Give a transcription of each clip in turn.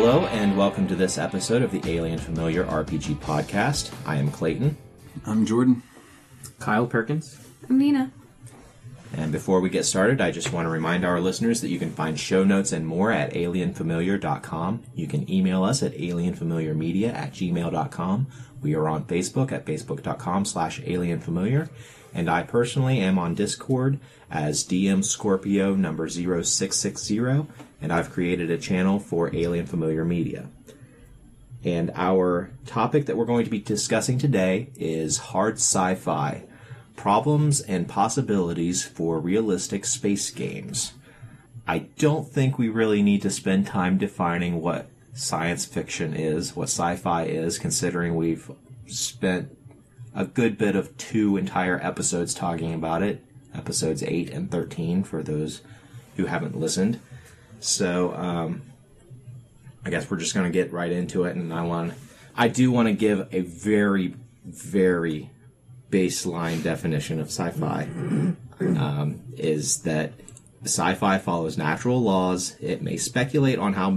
Hello, and welcome to this episode of the Alien Familiar RPG Podcast. I am Clayton. I'm Jordan. Kyle Perkins. I'm Nina. And before we get started, I just want to remind our listeners that you can find show notes and more at alienfamiliar.com. You can email us at alienfamiliarmedia@gmail.com. We are on Facebook at facebook.com/alienfamiliar. And I personally am on Discord as DM Scorpio number 0660, and I've created a channel for Alien Familiar Media. And our topic that we're going to be discussing today is hard sci-fi, problems and possibilities for realistic space games. I don't think we really need to spend time defining what science fiction is, what sci-fi is, considering we've spent a good bit of 2 entire episodes talking about it, episodes 8 and 13 for those who haven't listened. So I guess we're just going to get right into it, and I do want to give a very, very baseline definition of sci-fi. Is that sci-fi follows natural laws. It may speculate on how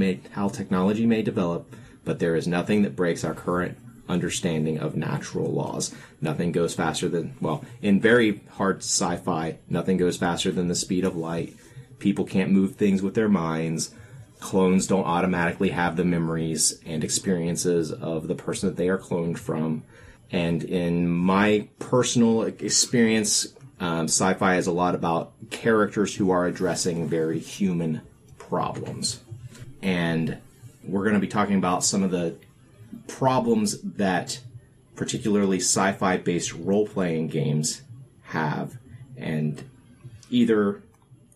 technology may develop, but there is nothing that breaks our current understanding of natural laws. Nothing goes faster than, in very hard sci-fi, nothing goes faster than the speed of light. People can't move things with their minds. Clones don't automatically have the memories and experiences of the person that they are cloned from. And in my personal experience, sci-fi is a lot about characters who are addressing very human problems. And we're going to be talking about some of the problems that particularly sci-fi based role-playing games have, and either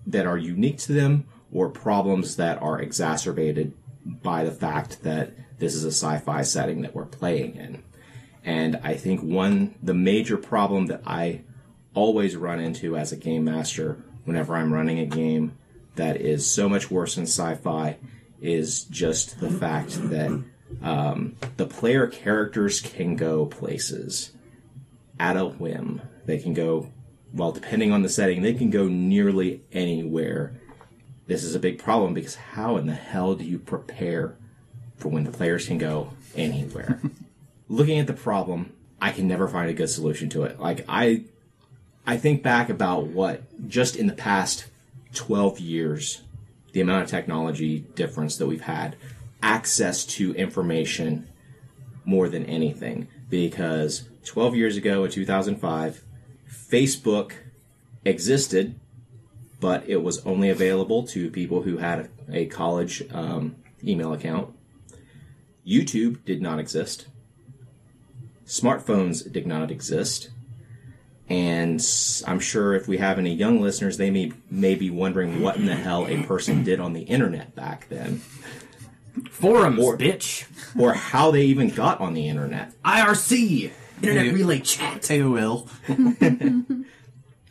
that are unique to them or problems that are exacerbated by the fact that this is a sci-fi setting that we're playing in. And I think the major problem that I always run into as a game master whenever I'm running a game that is so much worse than sci-fi is just the fact that the player characters can go places at a whim. They can go, depending on the setting, they can go nearly anywhere. This is a big problem because how in the hell do you prepare for when the players can go anywhere? Looking at the problem, I can never find a good solution to it. I think back about just in the past 12 years, the amount of technology difference that we've had, access to information more than anything. Because 12 years ago, in 2005, Facebook existed, but it was only available to people who had a college email account. YouTube did not exist. Smartphones did not exist. And I'm sure if we have any young listeners, they may be wondering what in the hell a person did on the internet back then. Forums, bitch. Or how they even got on the internet. IRC, Internet Relay Chat. AOL.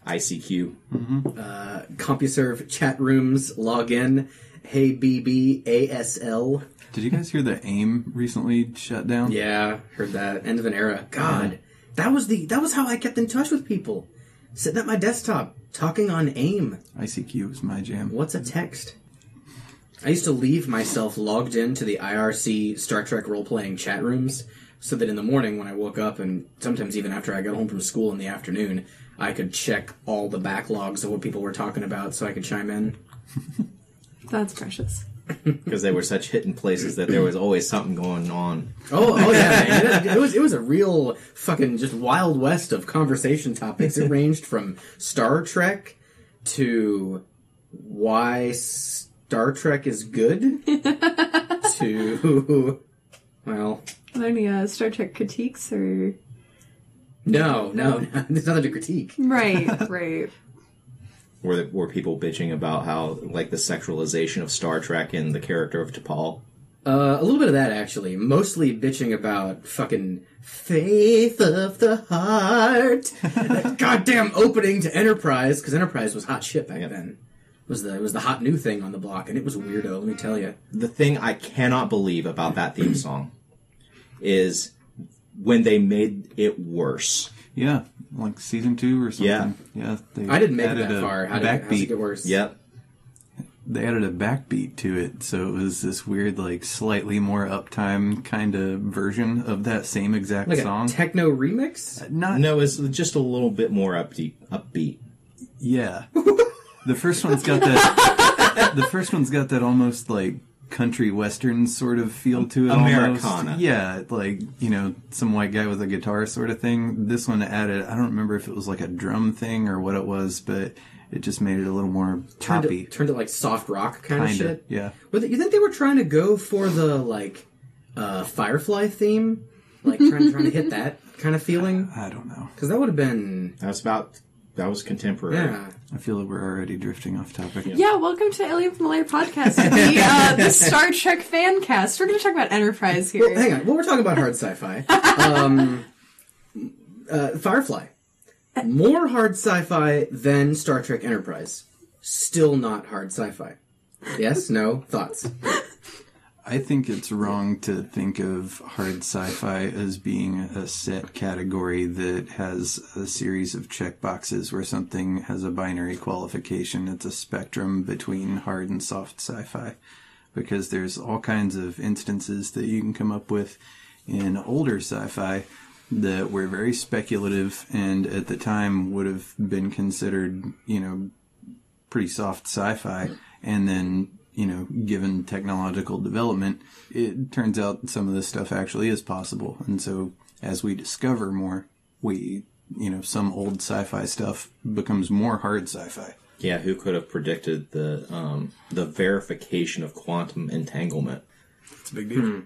ICQ. CompuServe chat rooms, login, Hey BB, ASL. Did you guys hear that AIM recently shut down? Yeah, heard that. End of an era. God, that was how I kept in touch with people. Sitting at my desktop, talking on AIM. ICQ was my jam. What's a text? I used to leave myself logged into the IRC Star Trek role-playing chat rooms so that in the morning when I woke up, and sometimes even after I got home from school in the afternoon, I could check all the backlogs of what people were talking about so I could chime in. That's precious. Because they were such hidden places that there was always something going on. Oh yeah, man. It was a real fucking just Wild West of conversation topics. It ranged from Star Trek to why Star Trek is good to, Are there any Star Trek critiques or? No. There's nothing to critique. Right. Were people bitching about how, the sexualization of Star Trek and the character of T'Pol? A little bit of that, actually. Mostly bitching about fucking Faith of the Heart. That goddamn opening to Enterprise, because Enterprise was hot shit back then. It was the hot new thing on the block, and it was weirdo, let me tell you. The thing I cannot believe about that theme song is when they made it worse. Yeah, like season 2 or something. Yeah. I didn't make it that far. How did it get worse? Yep. they added a backbeat to it, so it was this weird, like, slightly more uptime kind of version of that same exact Like song. a techno remix? Not No, it's just a little bit more upbeat. Yeah. The first one's got that. The first one's got that almost like country western sort of feel to it. Americana. Almost. Yeah, like, you know, some white guy with a guitar sort of thing. This one added, I don't remember if it was like a drum thing or what it was, but it just made it a little more poppy. Turned it like soft rock kind of Kinda, shit? yeah. You think they were trying to go for the, like, Firefly theme? Like, trying to hit that kind of feeling? I don't know. Because that would have been... That was contemporary. Yeah. I feel like we're already drifting off topic. Yeah, welcome to Alien Familiar Podcast, the Star Trek fan cast. We're going to talk about Enterprise here. Well, hang on. Well, we're talking about hard sci-fi. Firefly. More hard sci-fi than Star Trek Enterprise. Still not hard sci-fi. Yes? No? Thoughts? I think it's wrong to think of hard sci-fi as being a set category that has a series of checkboxes where something has a binary qualification. It's a spectrum between hard and soft sci-fi, because there's all kinds of instances that you can come up with in older sci-fi that were very speculative and at the time would have been considered, you know, pretty soft sci-fi, and then, you know, given technological development, it turns out some of this stuff actually is possible. And so as we discover more, some old sci-fi stuff becomes more hard sci-fi. Yeah, who could have predicted the verification of quantum entanglement? It's a big deal.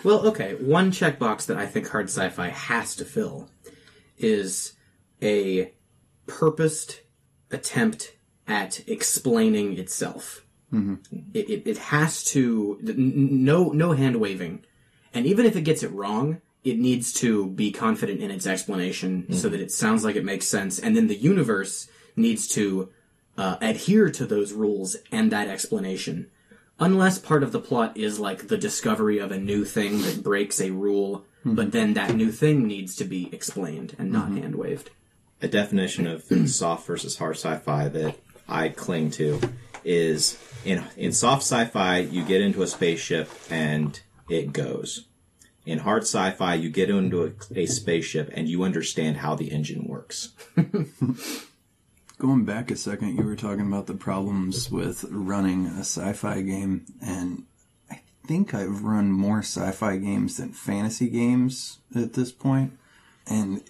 Well, okay. One checkbox that I think hard sci-fi has to fill is a purposed attempt at explaining itself. Mm-hmm. It has to... No hand-waving. And even if it gets it wrong, it needs to be confident in its explanation so that it sounds like it makes sense. And then the universe needs to adhere to those rules and that explanation. Unless part of the plot is like the discovery of a new thing that breaks a rule, but then that new thing needs to be explained and not hand-waved. A definition of soft versus hard sci-fi that I cling to is in soft sci-fi, you get into a spaceship and it goes. In hard sci-fi, you get into a spaceship and you understand how the engine works. Going back a second, you were talking about the problems with running a sci-fi game, and I think I've run more sci-fi games than fantasy games at this point, and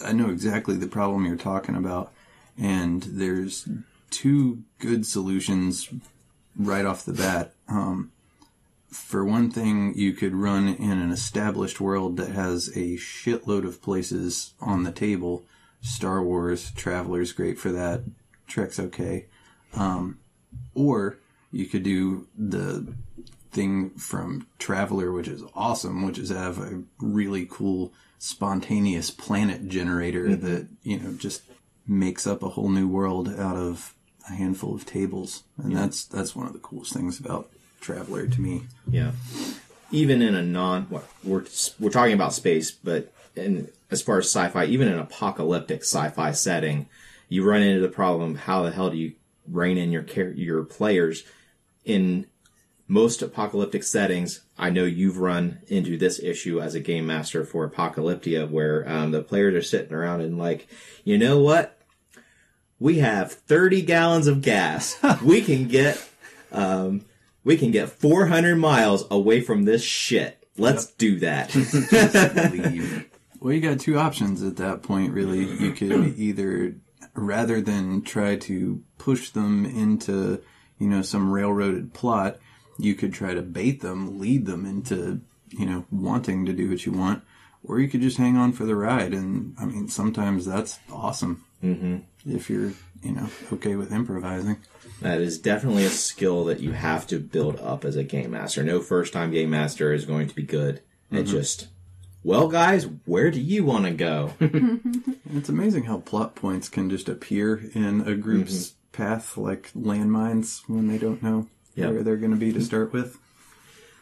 I know exactly the problem you're talking about, and there's two good solutions right off the bat. For one thing, you could run in an established world that has a shitload of places on the table. Star Wars, Traveler's great for that. Trek's okay. Or you could do the thing from Traveler, which is awesome, which is have a really cool spontaneous planet generator that, you know, just makes up a whole new world out of a handful of tables. And that's one of the coolest things about Traveler to me. Yeah. Even in a we're talking about space, but as far as sci-fi, even in an apocalyptic sci-fi setting, you run into the problem, how the hell do you rein in your players? In most apocalyptic settings, I know you've run into this issue as a game master for Apocalyptia, where the players are sitting around and like, you know what? We have 30 gallons of gas. We can get 400 miles away from this shit. Let's do that. Just leave. Well, you got two options at that point, really. You could either, rather than try to push them into, you know, some railroaded plot, you could try to bait them, lead them into, you know, wanting to do what you want, or you could just hang on for the ride. And, I mean, sometimes that's awesome. Mm-hmm. If you're, you know, okay with improvising. That is definitely a skill that you have to build up as a game master. No first-time game master is going to be good at just... Well, guys, where do you want to go? It's amazing how plot points can just appear in a group's path like landmines when they don't know where they're going to be to start with.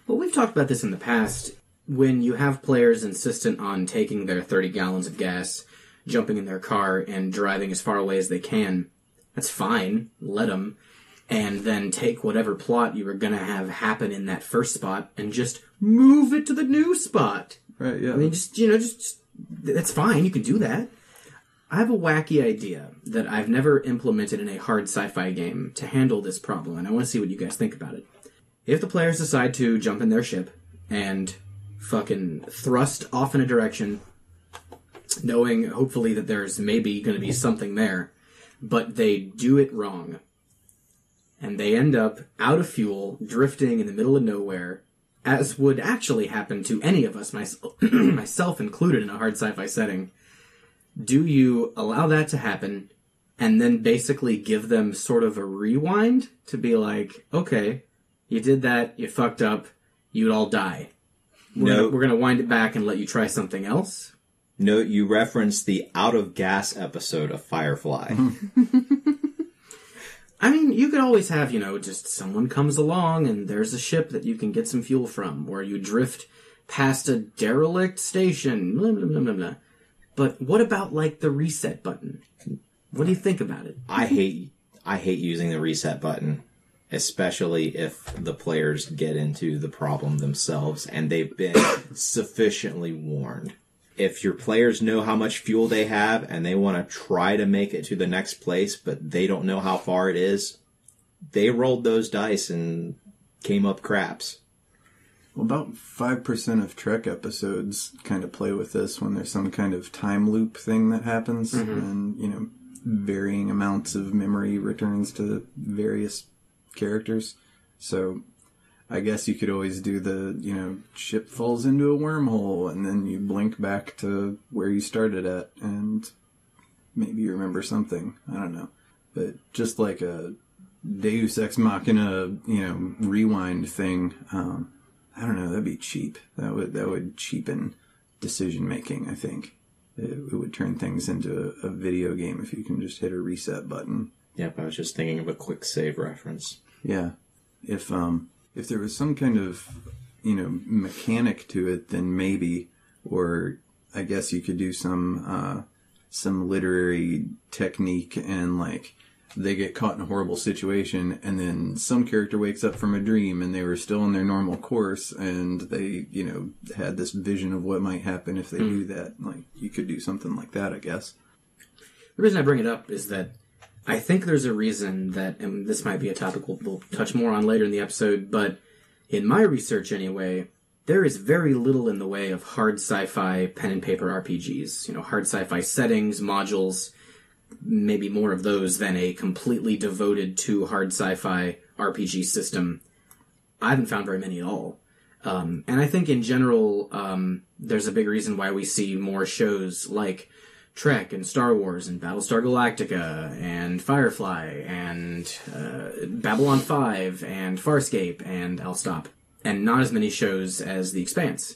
Well, we've talked about this in the past. When you have players insistent on taking their 30 gallons of gas, jumping in their car, and driving as far away as they can, that's fine. Let them. and then take whatever plot you were going to have happen in that first spot and just move it to the new spot. Right, yeah. I mean, just that's fine. You can do that. I have a wacky idea that I've never implemented in a hard sci-fi game to handle this problem, and I want to see what you guys think about it. If the players decide to jump in their ship and fucking thrust off in a direction, knowing hopefully that there's maybe going to be something there, but they do it wrong, and they end up out of fuel, drifting in the middle of nowhere, as would actually happen to any of us, myself included in a hard sci-fi setting, do you allow that to happen and then basically give them sort of a rewind to be like, okay, you did that, you fucked up, you'd all die. We're going to wind it back and let you try something else? No, you referenced the Out of Gas episode of Firefly. I mean, you could always have, just someone comes along and there's a ship that you can get some fuel from, or you drift past a derelict station, blah, blah, blah, blah, blah. But what about, the reset button? What do you think about it? I hate using the reset button, especially if the players get into the problem themselves and they've been sufficiently warned. If your players know how much fuel they have and they want to try to make it to the next place, but they don't know how far it is, they rolled those dice and came up craps. Well, about 5% of Trek episodes kind of play with this when there's some kind of time loop thing that happens, and, varying amounts of memory returns to various characters. So I guess you could always do the, ship falls into a wormhole, and then you blink back to where you started at, and maybe you remember something. I don't know. But just like a Deus Ex Machina, rewind thing, I don't know, that'd be cheap. That would cheapen decision making, I think. It would turn things into a video game if you can just hit a reset button. Yep, I was just thinking of a quick save reference. Yeah. If there was some kind of, mechanic to it, then maybe, or I guess you could do some literary technique and they get caught in a horrible situation, and then some character wakes up from a dream and they were still on their normal course, and they, had this vision of what might happen if they do that. You could do something like that, I guess. The reason I bring it up is that I think there's a reason that, and this might be a topic we'll touch more on later in the episode, but in my research anyway, there is very little in the way of hard sci-fi pen and paper RPGs. Hard sci-fi settings, modules, maybe more of those than a completely devoted to hard sci-fi RPG system. I haven't found very many at all. And I think in general, there's a big reason why we see more shows like Trek and Star Wars and Battlestar Galactica and Firefly and Babylon 5 and Farscape, and I'll stop. And not as many shows as The Expanse.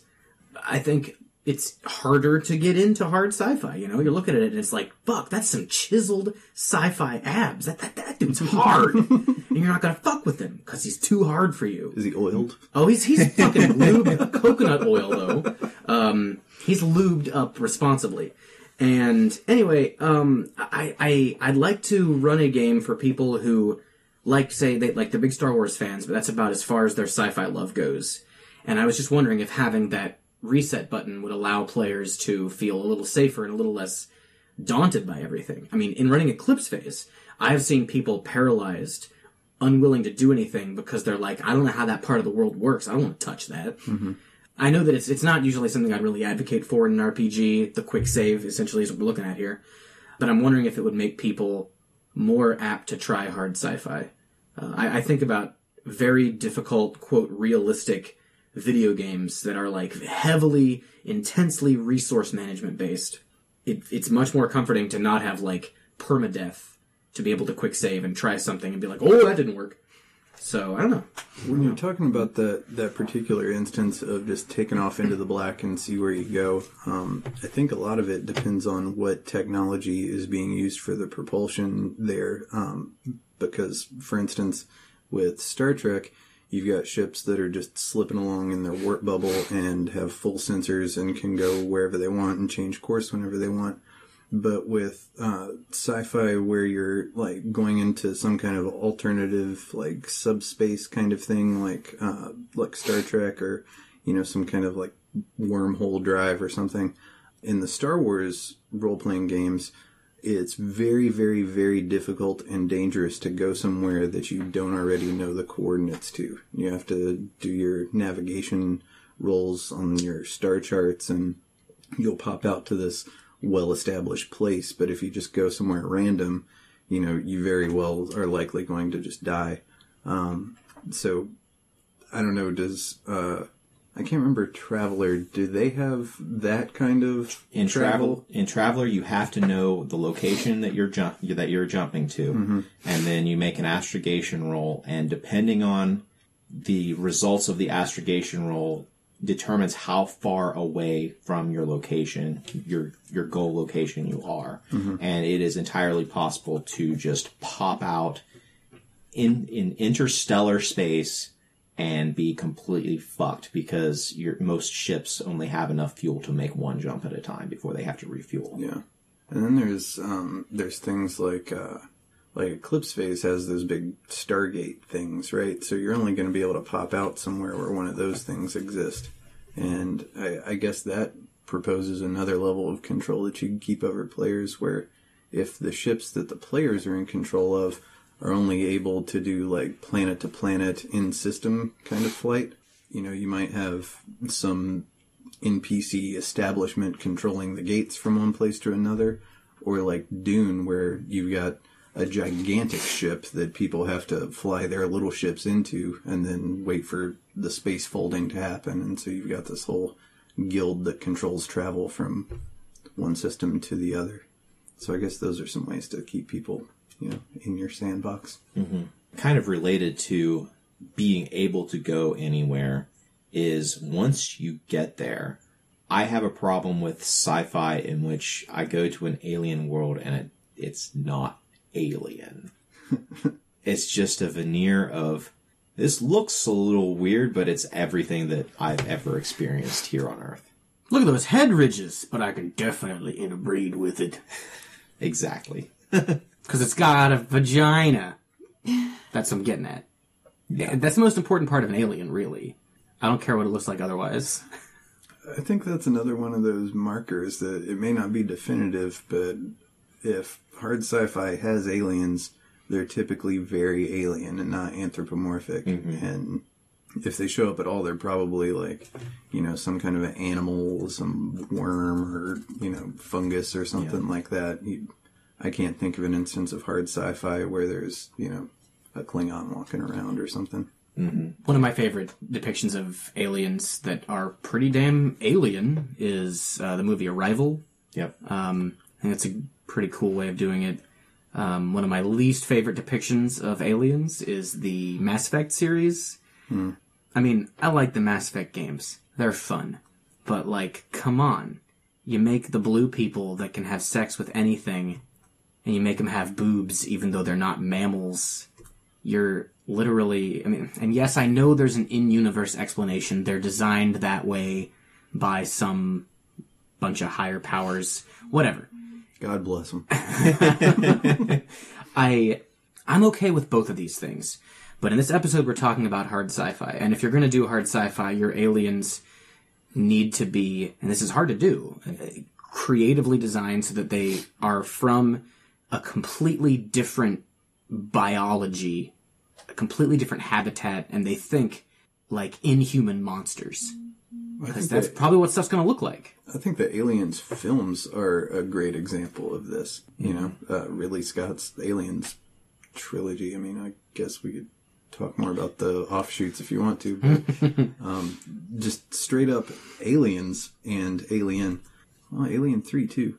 I think it's harder to get into hard sci-fi, You're looking at it and it's like, fuck, that's some chiseled sci-fi abs. That dude's hard. And you're not gonna fuck with him because he's too hard for you. Is he oiled? Oh, he's fucking lubed. Coconut oil, though. He's lubed up responsibly. And anyway, I'd like to run a game for people who they're big Star Wars fans, but that's about as far as their sci-fi love goes. And I was just wondering if having that reset button would allow players to feel a little safer and a little less daunted by everything. I mean, in running Eclipse Phase, I've seen people paralyzed, unwilling to do anything because they're like, I don't know how that part of the world works. I don't want to touch that. Mm-hmm. I know that it's not usually something I'd really advocate for in an RPG. The quick save, essentially, is what we're looking at here. But I'm wondering if it would make people more apt to try hard sci-fi. I think about very difficult, quote, realistic video games that are heavily, intensely resource management based. It's much more comforting to not have permadeath to be able to quick save and try something and be like, oh, that didn't work. So, I don't know. When you're talking about that particular instance of just taking off into the black and see where you go, I think a lot of it depends on what technology is being used for the propulsion there. Because, for instance, with Star Trek, you've got ships that are just slipping along in their warp bubble and have full sensors and can go wherever they want and change course whenever they want. But with sci-fi, where you're like going into some kind of alternative, like subspace kind of thing, like Star Trek, or some kind of like wormhole drive or something. In the Star Wars role-playing games, it's very, very, very difficult and dangerous to go somewhere that you don't already know the coordinates to. You have to do your navigation rolls on your star charts, and you'll pop out to this well-established place. But if you just go somewhere random, you very well are likely going to just die. So, I don't know, I can't remember Traveler. Do they have that kind of travel? In Traveler, you have to know the location that you're jumping to, and then you make an astrogation roll. And depending on the results of the astrogation roll, determines how far away from your location, your goal location, you are. And it is entirely possible to just pop out in interstellar space and be completely fucked, because most ships only have enough fuel to make one jump at a time before they have to refuel. Yeah. And then there's things like Eclipse Phase has those big Stargate things, right? So you're only going to be able to pop out somewhere where one of those things exist. And I guess that proposes another level of control that you can keep over players, where if the ships that the players are in control of are only able to do like planet-to-planet in-system kind of flight, you might have some NPC establishment controlling the gates from one place to another, or like Dune, where you've got a gigantic ship that people have to fly their little ships into and then wait for the space folding to happen. And so you've got this whole guild that controls travel from one system to the other. So I guess those are some ways to keep people in your sandbox. Kind of related to being able to go anywhere is, once you get there, I have a problem with sci-fi in which I go to an alien world and it's not alien. It's just a veneer of, this looks a little weird, but it's everything that I've ever experienced here on Earth. Look at those head ridges, but I can definitely interbreed with it. Exactly. Because it's got a vagina. That's what I'm getting at. Yeah. That's the most important part of an alien, really. I don't care what it looks like otherwise. I think that's another one of those markers that it may not be definitive, but if hard sci-fi has aliens, they're typically very alien and not anthropomorphic. And if they show up at all, they're probably like, some kind of an animal, some worm, or, fungus or something like that. I can't think of an instance of hard sci-fi where there's, a Klingon walking around or something. One of my favorite depictions of aliens that are pretty damn alien is the movie Arrival. Yep. I think that's a pretty cool way of doing it. One of my least favorite depictions of aliens is the Mass Effect series. I mean, I like the Mass Effect games. They're fun. But, come on. You make the blue people that can have sex with anything, and you make them have boobs even though they're not mammals. You're literally... and yes, I know there's an in-universe explanation. They're designed that way by some bunch of higher powers. Whatever. God bless them. I'm okay with both of these things. But in this episode, we're talking about hard sci-fi. And if you're going to do hard sci-fi, your aliens need to be, and this is hard to do, creatively designed so that they are from a completely different biology, a completely different habitat, and they think like inhuman monsters. Because that's probably what stuff's going to look like. I think the Aliens films are a great example of this. Ridley Scott's Aliens trilogy. I guess we could talk more about the offshoots if you want to, but just straight up Aliens and Alien, Alien 3 too.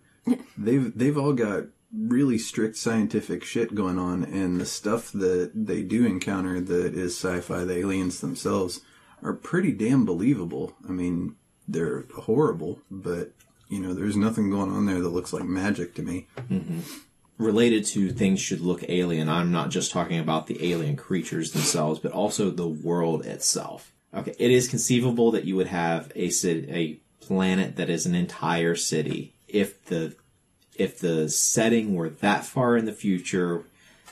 They've all got really strict scientific shit going on, and the stuff that they do encounter that is sci-fi, the aliens themselves, are pretty damn believable. They're horrible, but, there's nothing going on there that looks like magic to me. Related to things should look alien, I'm not just talking about the alien creatures themselves, but also the world itself. Okay, it is conceivable that you would have a planet that is an entire city if if the setting were that far in the future,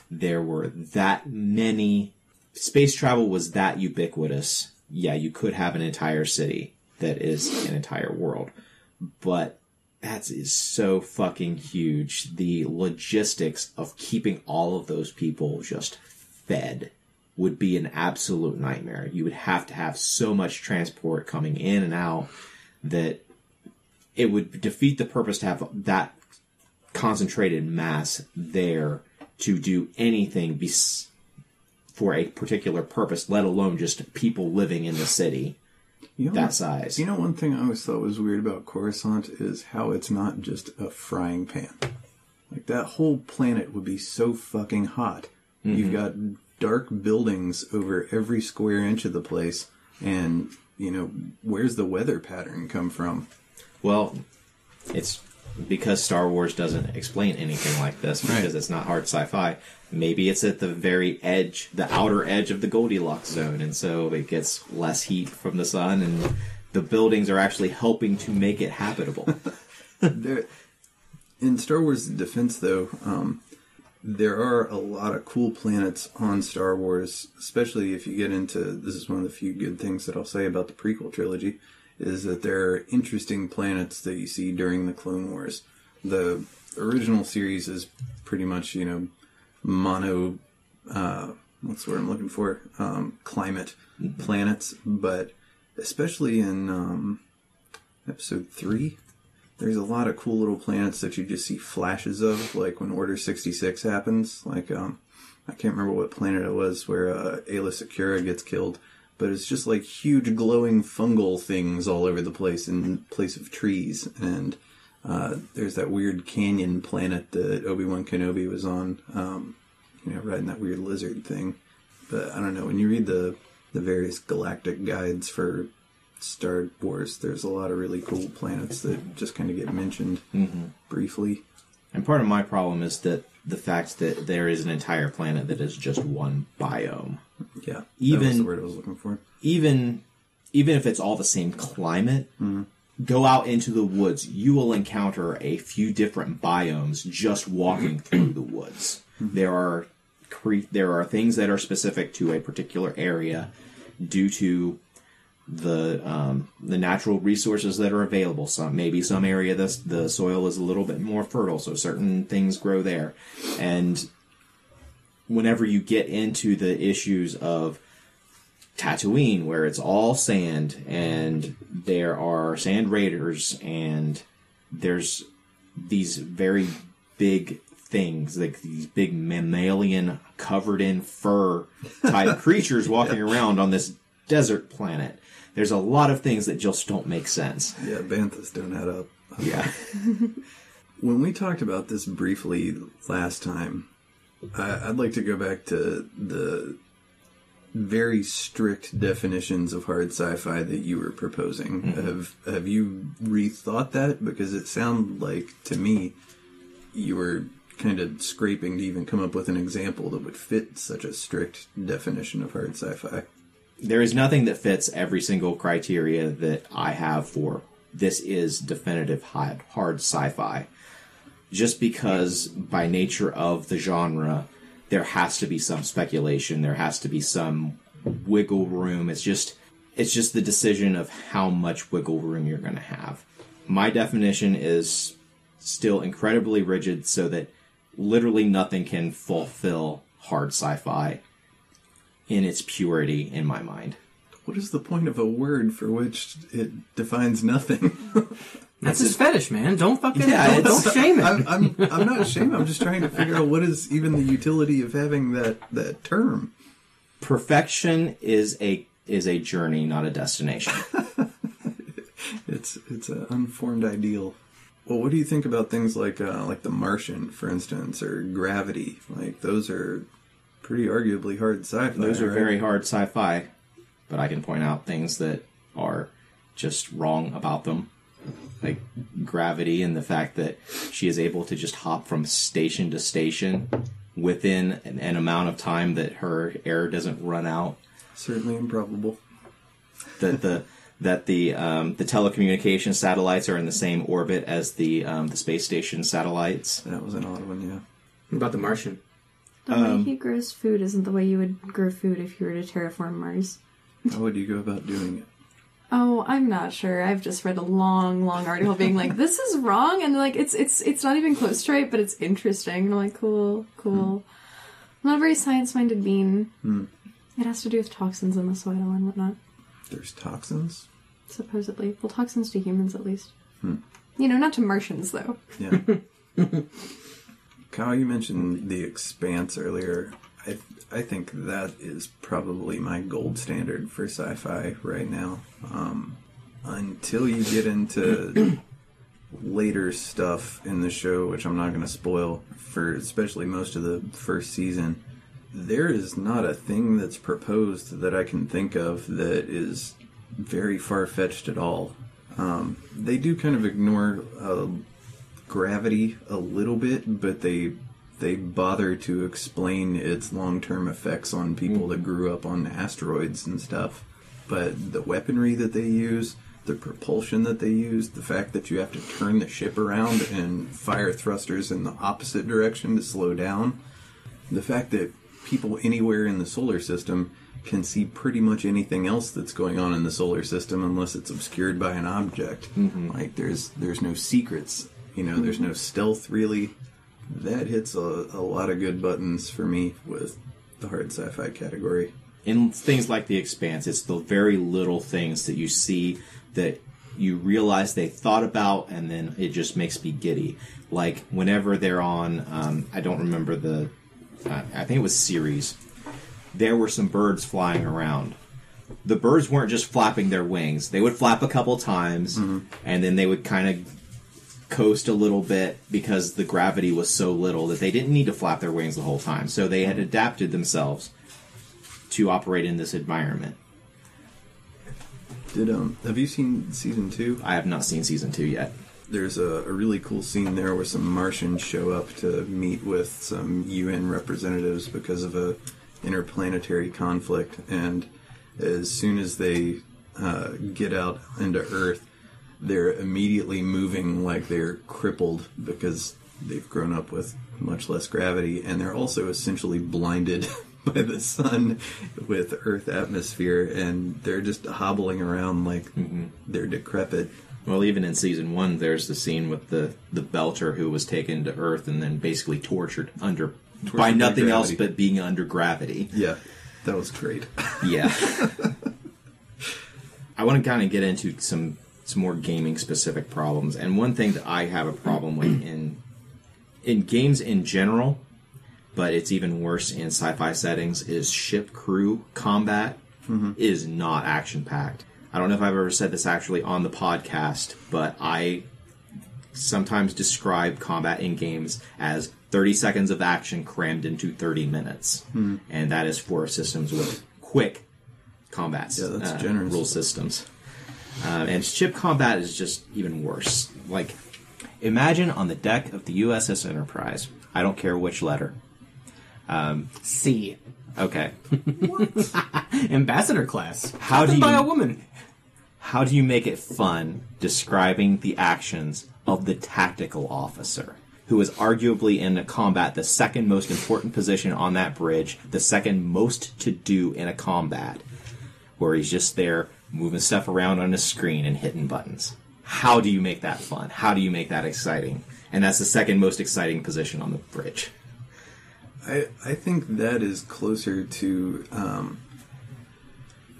there were that many, space travel was that ubiquitous, yeah, you could have an entire city that is an entire world. But that is so fucking huge. The logistics of keeping all of those people just fed would be an absolute nightmare. You would have to have so much transport coming in and out that it would defeat the purpose to have that concentrated mass there to do anything for a particular purpose, let alone just people living in the city that size. You know, one thing I always thought was weird about Coruscant is how it's not just a frying pan. Like, that whole planet would be so fucking hot. Mm-hmm. You've got dark buildings over every square inch of the place, and, you know, where's the weather pattern come from? Well, it's because Star Wars doesn't explain anything like this, because it's not hard sci-fi. Maybe it's at the very edge, the outer edge of the Goldilocks zone, and so it gets less heat from the sun, and the buildings are actually helping to make it habitable. In Star Wars Defense, though, there are a lot of cool planets on Star Wars, especially if you get into, this is one of the few good things that I'll say about the prequel trilogy, is that there are interesting planets that you see during the Clone Wars. The original series is pretty much, you know, mono, what's the word I'm looking for? Climate planets, but especially in Episode 3, there's a lot of cool little planets that you just see flashes of, like when Order 66 happens. Like, I can't remember what planet it was where Aayla Secura gets killed, but it's just like huge glowing fungal things all over the place in place of trees. And there's that weird canyon planet that Obi-Wan Kenobi was on, you know, riding that weird lizard thing. But I don't know, when you read the various galactic guides for Star Wars, there's a lot of really cool planets that just kind of get mentioned briefly. And part of my problem is that the fact that there is an entire planet that is just one biome. Yeah, even, that was the word I was looking for. Even if it's all the same climate, go out into the woods, you will encounter a few different biomes just walking through the woods. There are things that are specific to a particular area due to the natural resources that are available. Some area the soil is a little bit more fertile, so certain things grow there. And whenever you get into the issues of Tatooine, where it's all sand, and there are sand raiders, and there's these very big things, like these big mammalian covered in fur type creatures walking around on this desert planet. There's a lot of things that just don't make sense. Yeah, banthas don't add up. Yeah. When we talked about this briefly last time, I'd like to go back to the very strict definitions of hard sci-fi that you were proposing. Have you rethought that? Because it sounded like, to me, you were kind of scraping to even come up with an example that would fit such a strict definition of hard sci-fi. There is nothing that fits every single criteria that I have for this is definitive hard sci-fi. Just because by nature of the genre, there has to be some speculation, there has to be some wiggle room. It's just the decision of how much wiggle room you're going to have. My definition is still incredibly rigid, so that literally nothing can fulfill hard sci-fi in its purity in my mind. What is the point of a word for which it defines nothing? That's his fetish, man. Don't fucking don't shame it. I'm not ashamed. I'm just trying to figure out what is even the utility of having that term. Perfection is a journey, not a destination. It's an unformed ideal. Well, what do you think about things like The Martian, for instance, or Gravity? Like, those are pretty arguably hard sci-fi. Those are right? very hard sci-fi, but I can point out things that are just wrong about them. Like Gravity and the fact that she is able to just hop from station to station within an amount of time that her air doesn't run out. Certainly improbable. The that the telecommunication satellites are in the same orbit as the space station satellites. That was an odd one, yeah. What about the Martian? The way he grows food isn't the way you would grow food if you were to terraform Mars. How would you go about doing it? Oh, I'm not sure. I've just read a long article being like, this is wrong, and like it's not even close to right, but it's interesting. And I'm like, cool. I'm not a very science-minded being. It has to do with toxins in the soil and whatnot. There's toxins? Supposedly. Well, toxins to humans, at least. Not to Martians, though. Yeah. Kyle, you mentioned The Expanse earlier. I think that is probably my gold standard for sci-fi right now. Until you get into later stuff in the show, which I'm not going to spoil, for especially most of the first season, there is not a thing that's proposed that I can think of that is very far-fetched at all. They do kind of ignore gravity a little bit, but they bother to explain its long-term effects on people that grew up on asteroids and stuff. But the weaponry that they use, the propulsion that they use, the fact that you have to turn the ship around and fire thrusters in the opposite direction to slow down, the fact that people anywhere in the solar system can see pretty much anything else that's going on in the solar system unless it's obscured by an object. Like, there's no secrets, there's no stealth, really. That hits a lot of good buttons for me with the hard sci-fi category. In things like The Expanse, it's the very little things that you see that you realize they thought about, and then it just makes me giddy. Like, whenever they're on, I don't remember I think it was Ceres, there were some birds flying around. The birds weren't just flapping their wings. They would flap a couple times, and then they would kind of coast a little bit because the gravity was so little that they didn't need to flap their wings the whole time. So they had adapted themselves to operate in this environment. Have you seen season 2? I have not seen season 2 yet. There's a really cool scene there where some Martians show up to meet with some UN representatives because of a interplanetary conflict, and as soon as they get out into Earth, they're immediately moving like they're crippled because they've grown up with much less gravity, and they're also essentially blinded by the sun with Earth atmosphere, and they're just hobbling around like they're decrepit. Well, even in season 1, there's the scene with the Belter who was taken to Earth and then basically tortured by nothing else but being under gravity. Yeah, that was great. Yeah. I want to kind of get into some more gaming-specific problems. And one thing that I have a problem with in games in general, but it's even worse in sci-fi settings, is ship crew combat is not action-packed. I don't know if I've ever said this actually on the podcast, but I sometimes describe combat in games as 30 seconds of action crammed into 30 minutes. And that is for systems with quick combat generous. rule systems. And ship combat is just even worse. Like, imagine on the deck of the USS Enterprise, I don't care which letter. C. Okay. Ambassador class. How do you by a woman? How do you make it fun describing the actions of the tactical officer, who is arguably in combat the second most important position on that bridge, the second most to do in a combat, where he's just there moving stuff around on a screen and hitting buttons? How do you make that fun? How do you make that exciting? And that's the second most exciting position on the bridge. I think that is closer to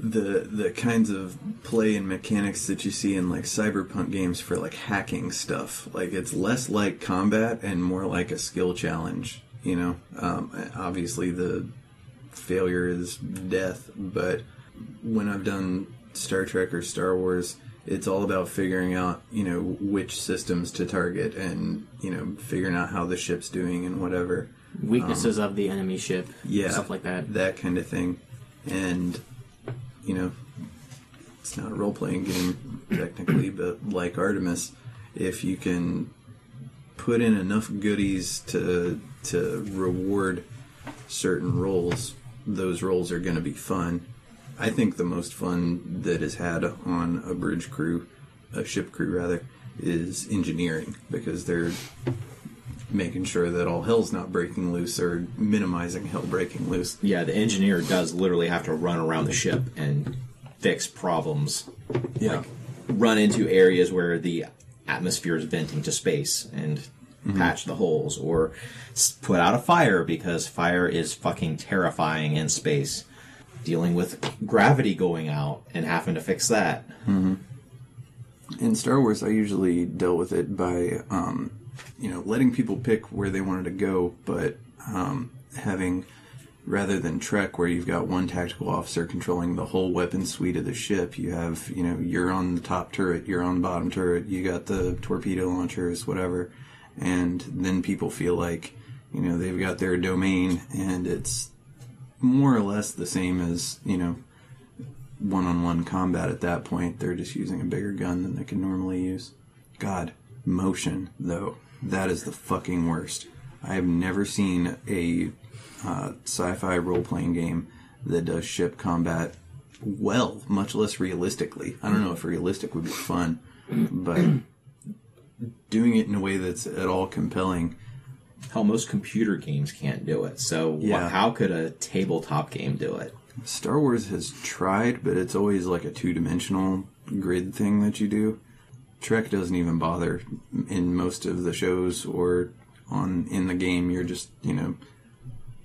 the kinds of play and mechanics that you see in like cyberpunk games for like hacking stuff. Like, it's less like combat and more like a skill challenge. Obviously the failure is death, but when I've done Star Trek or Star Wars, it's all about figuring out, which systems to target and, figuring out how the ship's doing and whatever. Weaknesses of the enemy ship. Yeah. Stuff like that. That kind of thing. And, it's not a role-playing game, technically, but like Artemis, if you can put in enough goodies to reward certain roles, those roles are going to be fun. I think the most fun that is had on a ship crew rather, is engineering, because they're making sure that all hell's not breaking loose or minimizing hell breaking loose. Yeah, the engineer does literally have to run around the ship and fix problems. Yeah. Like, run into areas where the atmosphere is venting to space and patch the holes, or put out a fire because fire is fucking terrifying in space. Dealing with gravity going out and having to fix that. Mm-hmm. In Star Wars, I usually dealt with it by, letting people pick where they wanted to go, but having, rather than Trek, where you've got one tactical officer controlling the whole weapon suite of the ship, you have, you're on the top turret, you're on the bottom turret, you got the torpedo launchers, whatever, and then people feel like, they've got their domain, and it's more or less the same as, one-on-one combat at that point. They're just using a bigger gun than they can normally use. God, motion, though. That is the fucking worst. I have never seen a sci-fi role-playing game that does ship combat well, much less realistically. I don't know if realistic would be fun, but doing it in a way that's at all compelling. Hell, most computer games can't do it, so how could a tabletop game do it? Star Wars has tried, but it's always like a two-dimensional grid thing that you do. Trek doesn't even bother in most of the shows or in the game. You're just,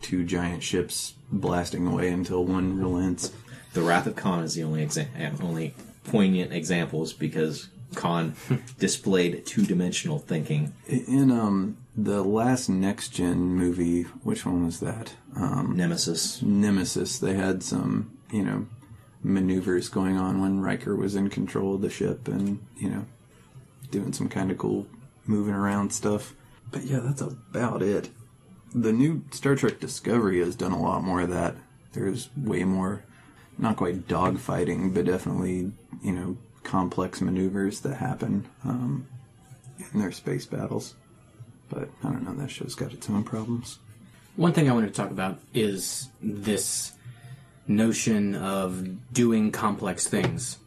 two giant ships blasting away until one relents. The Wrath of Khan is the only poignant examples, because Khan displayed two-dimensional thinking. In the last Next Gen movie, which one was that? Nemesis. Nemesis. They had some, maneuvers going on when Riker was in control of the ship, and doing some kind of cool moving around stuff. But yeah, that's about it. The new Star Trek Discovery has done a lot more of that. There's way more, not quite dogfighting, but definitely, complex maneuvers that happen in their space battles. But I don't know, that show's got its own problems. One thing I wanted to talk about is this notion of doing complex things,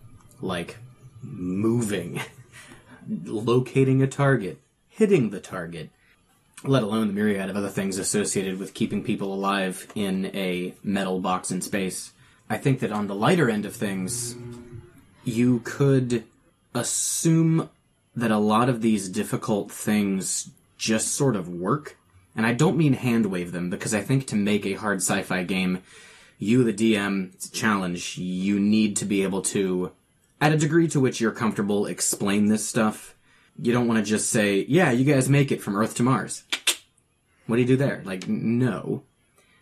like moving, locating a target, hitting the target, let alone the myriad of other things associated with keeping people alive in a metal box in space. I think that on the lighter end of things, you could assume that a lot of these difficult things just sort of work. And I don't mean hand wave them, because I think to make a hard sci-fi game, you, the DM, it's a challenge. You need to be able to, at a degree to which you're comfortable, explain this stuff. You don't want to just say, yeah, you guys make it from Earth to Mars. What do you do there? No.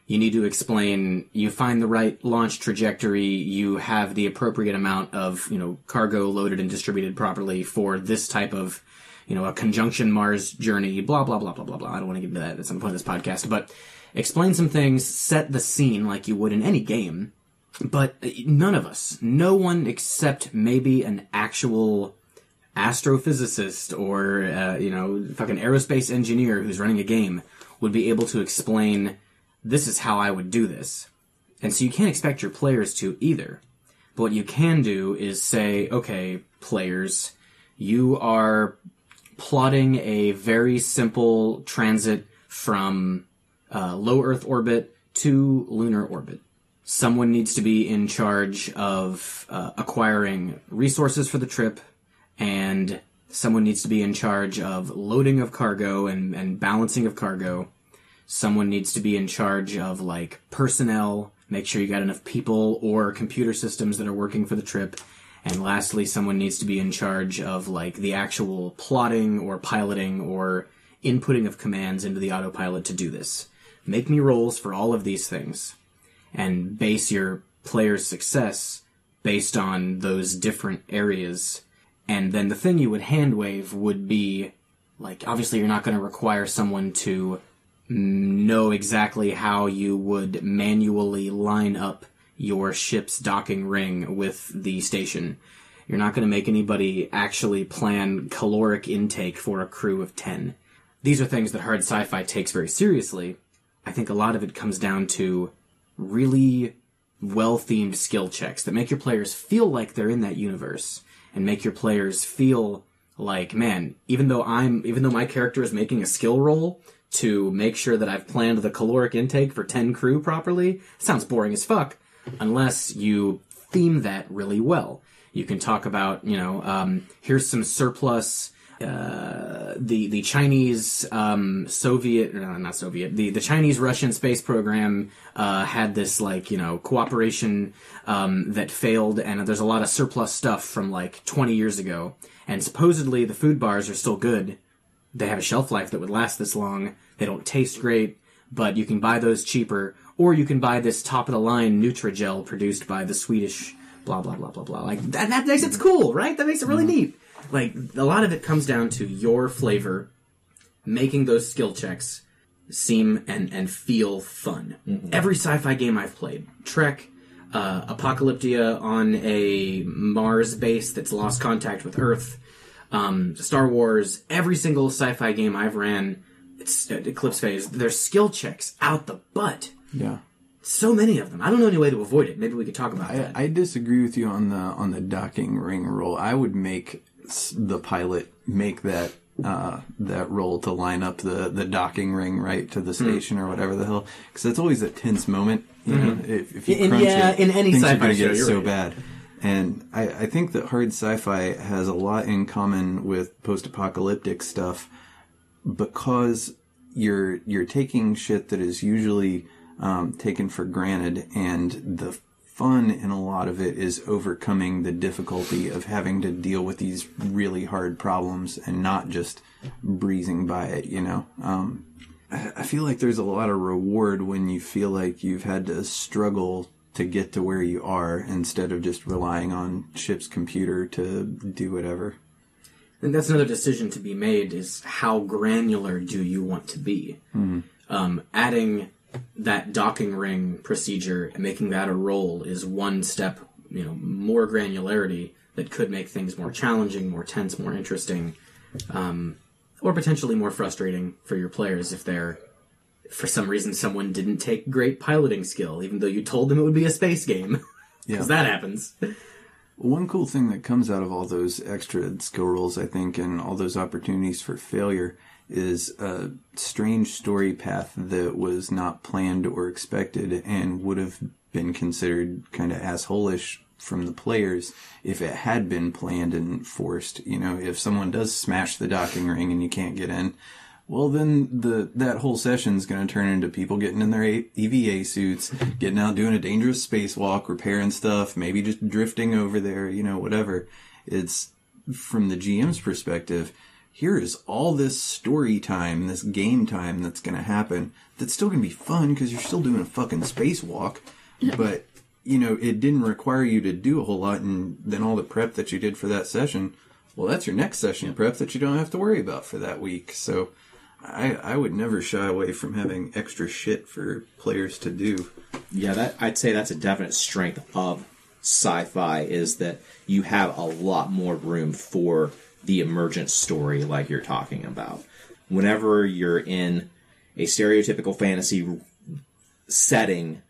You need to explain, you find the right launch trajectory, you have the appropriate amount of, cargo loaded and distributed properly for this type of, a conjunction Mars journey, blah, blah, blah, blah, blah, blah. I don't want to get into that at some point in this podcast, but explain some things, set the scene like you would in any game, but none of us, no one except maybe an actual astrophysicist or, fucking aerospace engineer who's running a game would be able to explain, this is how I would do this. And so you can't expect your players to either. But what you can do is say, okay, players, you are plotting a very simple transit from low Earth orbit to lunar orbit. Someone needs to be in charge of acquiring resources for the trip, and someone needs to be in charge of loading of cargo and balancing of cargo. Someone needs to be in charge of, personnel, make sure you got enough people or computer systems that are working for the trip. And lastly, someone needs to be in charge of, the actual plotting or piloting or inputting of commands into the autopilot to do this. Make me rolls for all of these things, and base your player's success based on those different areas. And then the thing you would handwave would be, obviously you're not going to require someone to know exactly how you would manually line up your ship's docking ring with the station. You're not going to make anybody actually plan caloric intake for a crew of 10. These are things that hard sci-fi takes very seriously. I think a lot of it comes down to really well-themed skill checks that make your players feel like they're in that universe and make your players feel like, man, even though my character is making a skill roll to make sure that I've planned the caloric intake for 10 crew properly, it sounds boring as fuck unless you theme that really well. You can talk about, here's some surplus. The Chinese the Chinese Russian space program had this cooperation that failed, and there's a lot of surplus stuff from 20 years ago, and supposedly the food bars are still good. They have a shelf life that would last this long. They don't taste great, but you can buy those cheaper, or you can buy this top of the line Nutrigel produced by the Swedish blah blah blah blah blah. That makes it cool, right? That makes it really neat. A lot of it comes down to your flavor, making those skill checks seem and feel fun. Mm-hmm. Every sci-fi game I've played, Trek, Apocalyptia on a Mars base that's lost contact with Earth, Star Wars, every single sci-fi game I've ran, it's Eclipse Phase, there's skill checks out the butt. Yeah. So many of them. I don't know any way to avoid it. Maybe we could talk about that. I disagree with you on the docking ring roll. I would make the pilot make that roll to line up the docking ring right to the station or whatever the hell, because that's always a tense moment. You know, if you crunch it, in any things are sci-fi going to show, get you're so right. bad. And I think that hard sci-fi has a lot in common with post-apocalyptic stuff because you're taking shit that is usually taken for granted, and the fun in a lot of it is overcoming the difficulty of having to deal with these really hard problems and not just breezing by it, I feel like there's a lot of reward when you feel like you've had to struggle to get to where you are instead of just relying on ship's computer to do whatever. And that's another decision to be made, is how granular do you want to be? Mm-hmm. Adding that docking ring procedure and making that a roll is one step, more granularity that could make things more challenging, more tense, more interesting, or potentially more frustrating for your players if for some reason someone didn't take great piloting skill, even though you told them it would be a space game. Because that happens. One cool thing that comes out of all those extra skill rolls, I think, and all those opportunities for failure is a strange story path that was not planned or expected and would have been considered kind of asshole-ish from the players if it had been planned and forced. If someone does smash the docking ring and you can't get in, well, then that whole session's going to turn into people getting in their EVA suits, getting out doing a dangerous spacewalk, repairing stuff, maybe just drifting over there, whatever. It's, from the GM's perspective, here is all this story time, this game time that's going to happen. That's still going to be fun because you're still doing a fucking spacewalk. But, it didn't require you to do a whole lot. And then all the prep that you did for that session, well, that's your next session prep that you don't have to worry about for that week. So I would never shy away from having extra shit for players to do. Yeah, I'd say that's a definite strength of sci-fi, is that you have a lot more room for the emergent story like you're talking about. Whenever you're in a stereotypical fantasy setting,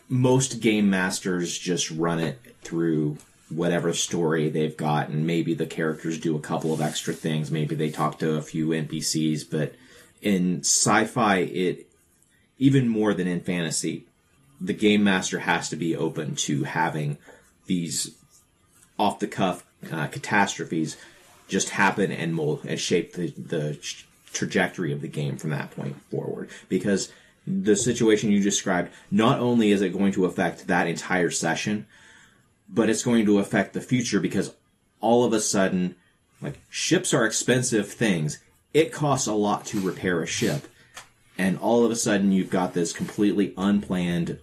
most game masters just run it through whatever story they've got, and maybe the characters do a couple of extra things. Maybe they talk to a few NPCs, but in sci-fi, even more than in fantasy, the game master has to be open to having these off-the-cuff catastrophes just happen and mold and shape the trajectory of the game from that point forward. Because the situation you described, not only is it going to affect that entire session, but it's going to affect the future, because all of a sudden, ships are expensive things. It costs a lot to repair a ship. And all of a sudden, you've got this completely unplanned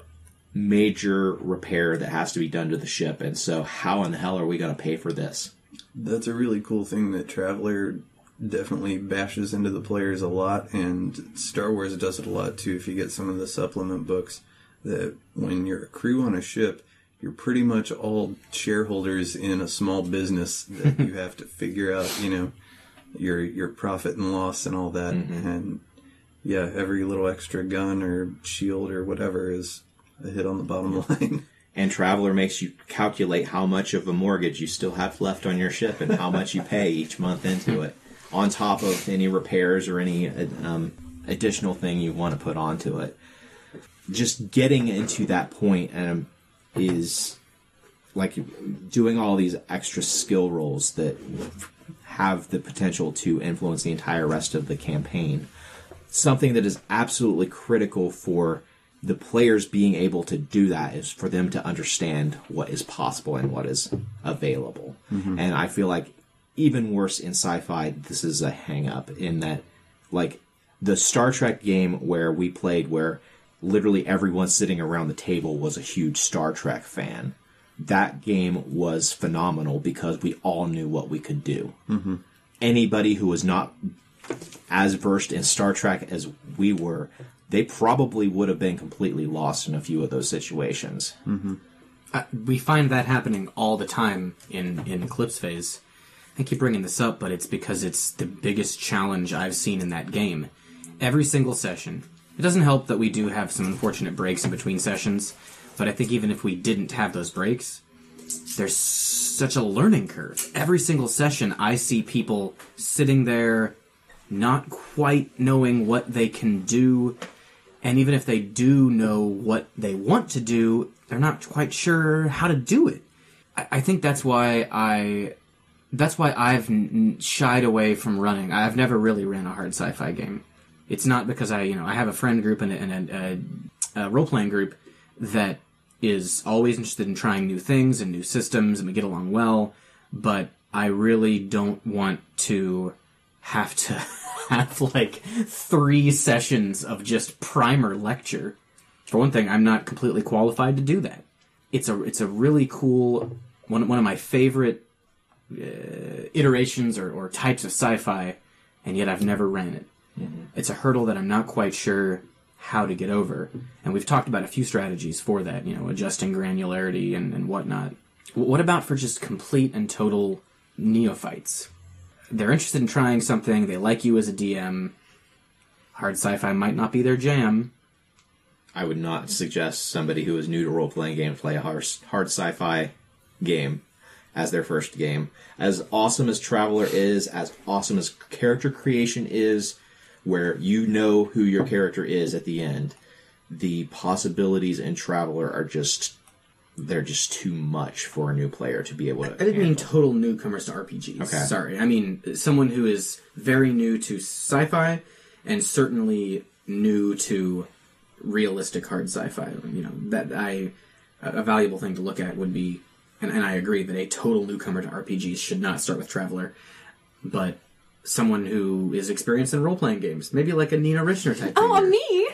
major repair that has to be done to the ship. And so how in the hell are we going to pay for this? That's a really cool thing that Traveler definitely bashes into the players a lot, and Star Wars does it a lot too if you get some of the supplement books, that when you're a crew on a ship, you're pretty much all shareholders in a small business that you have to figure out, your profit and loss and all that. Mm-hmm. And yeah, every little extra gun or shield or whatever is a hit on the bottom line. And Traveler makes you calculate how much of a mortgage you still have left on your ship and how much you pay each month into it, on top of any repairs or any additional thing you want to put onto it. Just getting into that point is like doing all these extra skill rolls that have the potential to influence the entire rest of the campaign. Something that is absolutely critical for the players being able to do that is for them to understand what is possible and what is available. Mm-hmm. And I feel like even worse in sci-fi, this is a hang-up in that, like, the Star Trek game where we played, where literally everyone sitting around the table was a huge Star Trek fan. That game was phenomenal because we all knew what we could do. Mm-hmm. Anybody who was not as versed in Star Trek as we were, they probably would have been completely lost in a few of those situations. Mm-hmm. We find that happening all the time in Eclipse Phase. I keep bringing this up, but it's because it's the biggest challenge I've seen in that game. Every single session. It doesn't help that we do have some unfortunate breaks in between sessions, but I think even if we didn't have those breaks, there's such a learning curve. Every single session, I see people sitting there not quite knowing what they can do, and even if they do know what they want to do, they're not quite sure how to do it. I think that's why I've shied away from running. I've never really ran a hard sci-fi game. It's not because I have a friend group and a role-playing group that is always interested in trying new things and new systems, and we get along well, but I really don't want to have to have like 3 sessions of just primer lecture. For one thing, I'm not completely qualified to do that. It's a really cool, one of my favorite iterations or types of sci-fi, and yet I've never ran it. Mm-hmm. It's a hurdle that I'm not quite sure how to get over. And we've talked about a few strategies for that, adjusting granularity and whatnot. What about for just complete and total neophytes? They're interested in trying something, they like you as a DM. Hard sci-fi might not be their jam. I would not suggest somebody who is new to role-playing games play a hard sci-fi game as their first game. As awesome as Traveler is, as awesome as character creation is, where you know who your character is at the end, the possibilities in Traveler are just too much for a new player to be able to I didn't mean total newcomers to RPGs. Okay. Sorry. I mean someone who is very new to sci-fi and certainly new to realistic hard sci-fi. A valuable thing to look at would be, and I agree that a total newcomer to RPGs should not start with Traveler, but someone who is experienced in role-playing games, maybe like a Nina Richner type figure. Oh, me!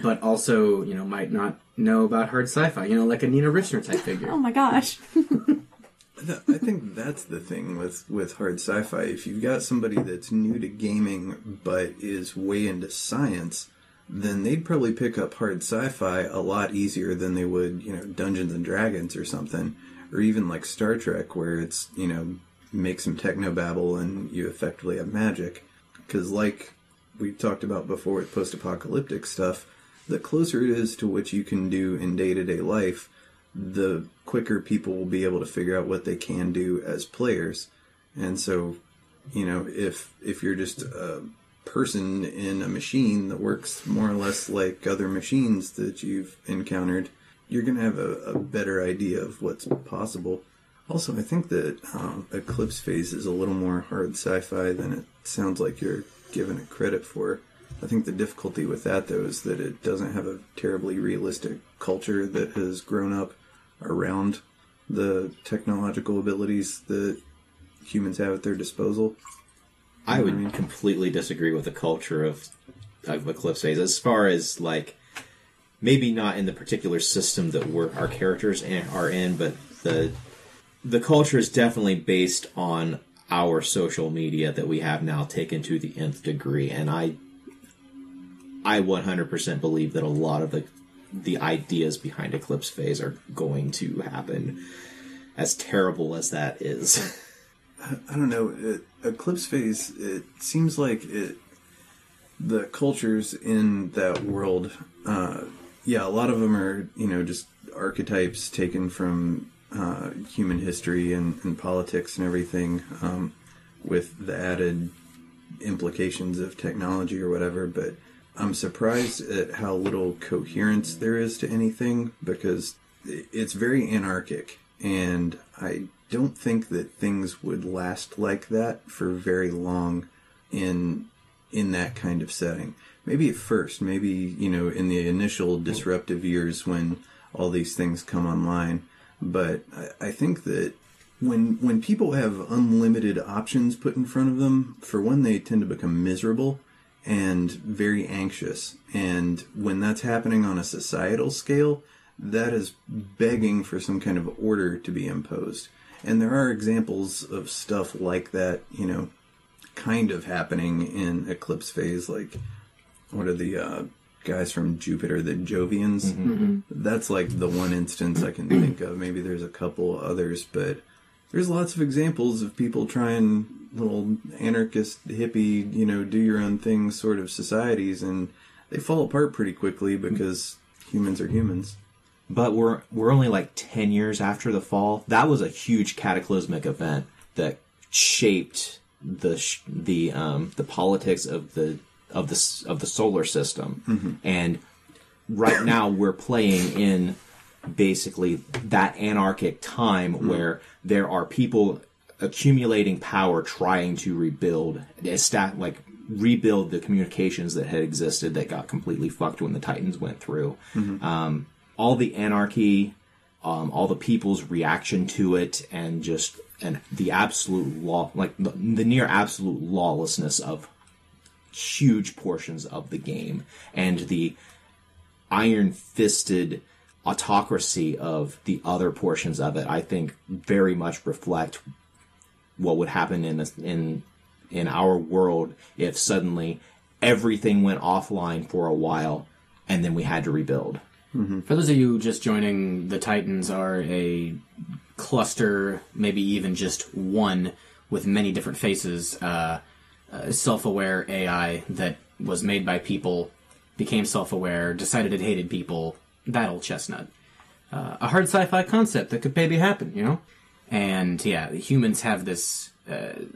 But also, might not know about hard sci-fi, like a Nina Richner type figure. Oh my gosh. I think that's the thing with hard sci-fi. If you've got somebody that's new to gaming but is way into science, then they'd probably pick up hard sci-fi a lot easier than they would, Dungeons and Dragons or something. Or even like Star Trek, where it's, make some technobabble and you effectively have magic. Because like we talked about before with post-apocalyptic stuff, the closer it is to what you can do in day-to-day life, the quicker people will be able to figure out what they can do as players. And so, if you're just a person in a machine that works more or less like other machines that you've encountered, you're going to have a better idea of what's possible. Also, I think that Eclipse Phase is a little more hard sci-fi than it sounds like you're giving it credit for. I think the difficulty with that, though, is that it doesn't have a terribly realistic culture that has grown up around the technological abilities that humans have at their disposal. I would completely disagree with the culture of Eclipse Phase, as far as, maybe not in the particular system that our characters are in, but the culture is definitely based on our social media that we have now taken to the nth degree, and I 100% believe that a lot of the ideas behind Eclipse Phase are going to happen, as terrible as that is. I don't know. Eclipse Phase, it seems like the cultures in that world, a lot of them are, just archetypes taken from human history and politics and everything, with the added implications of technology or whatever, but I'm surprised at how little coherence there is to anything, because it's very anarchic, and I don't think that things would last like that for very long in that kind of setting. Maybe at first, maybe, in the initial disruptive years when all these things come online, but I think that when people have unlimited options put in front of them, for one, they tend to become miserable and very anxious. And when that's happening on a societal scale, that is begging for some kind of order to be imposed. And there are examples of stuff like that, kind of happening in eclipse phase. Like, what are the guys from Jupiter, the Jovians? Mm-hmm. That's like the one instance I can think of. Maybe there's a couple others, but there's lots of examples of people trying little anarchist, hippie, do your own thing sort of societies, and they fall apart pretty quickly because humans are humans. But we're only like 10 years after the fall. That was a huge cataclysmic event that shaped the politics of the solar system. Mm-hmm. And right now we're playing in basically that anarchic time where there are people accumulating power trying to rebuild the communications that had existed that got completely fucked when the Titans went through. Mm-hmm. All the anarchy, all the people's reaction to it, and the absolute law, like the near absolute lawlessness of huge portions of the game, and the iron-fisted autocracy of the other portions of it, I think very much reflect what would happen in our world if suddenly everything went offline for a while and then we had to rebuild. Mm-hmm. For those of you just joining, the Titans are a cluster, maybe even just one, with many different faces, self-aware AI that was made by people, became self-aware, decided it hated people, that old chestnut. A hard sci-fi concept that could maybe happen, And, yeah, humans have this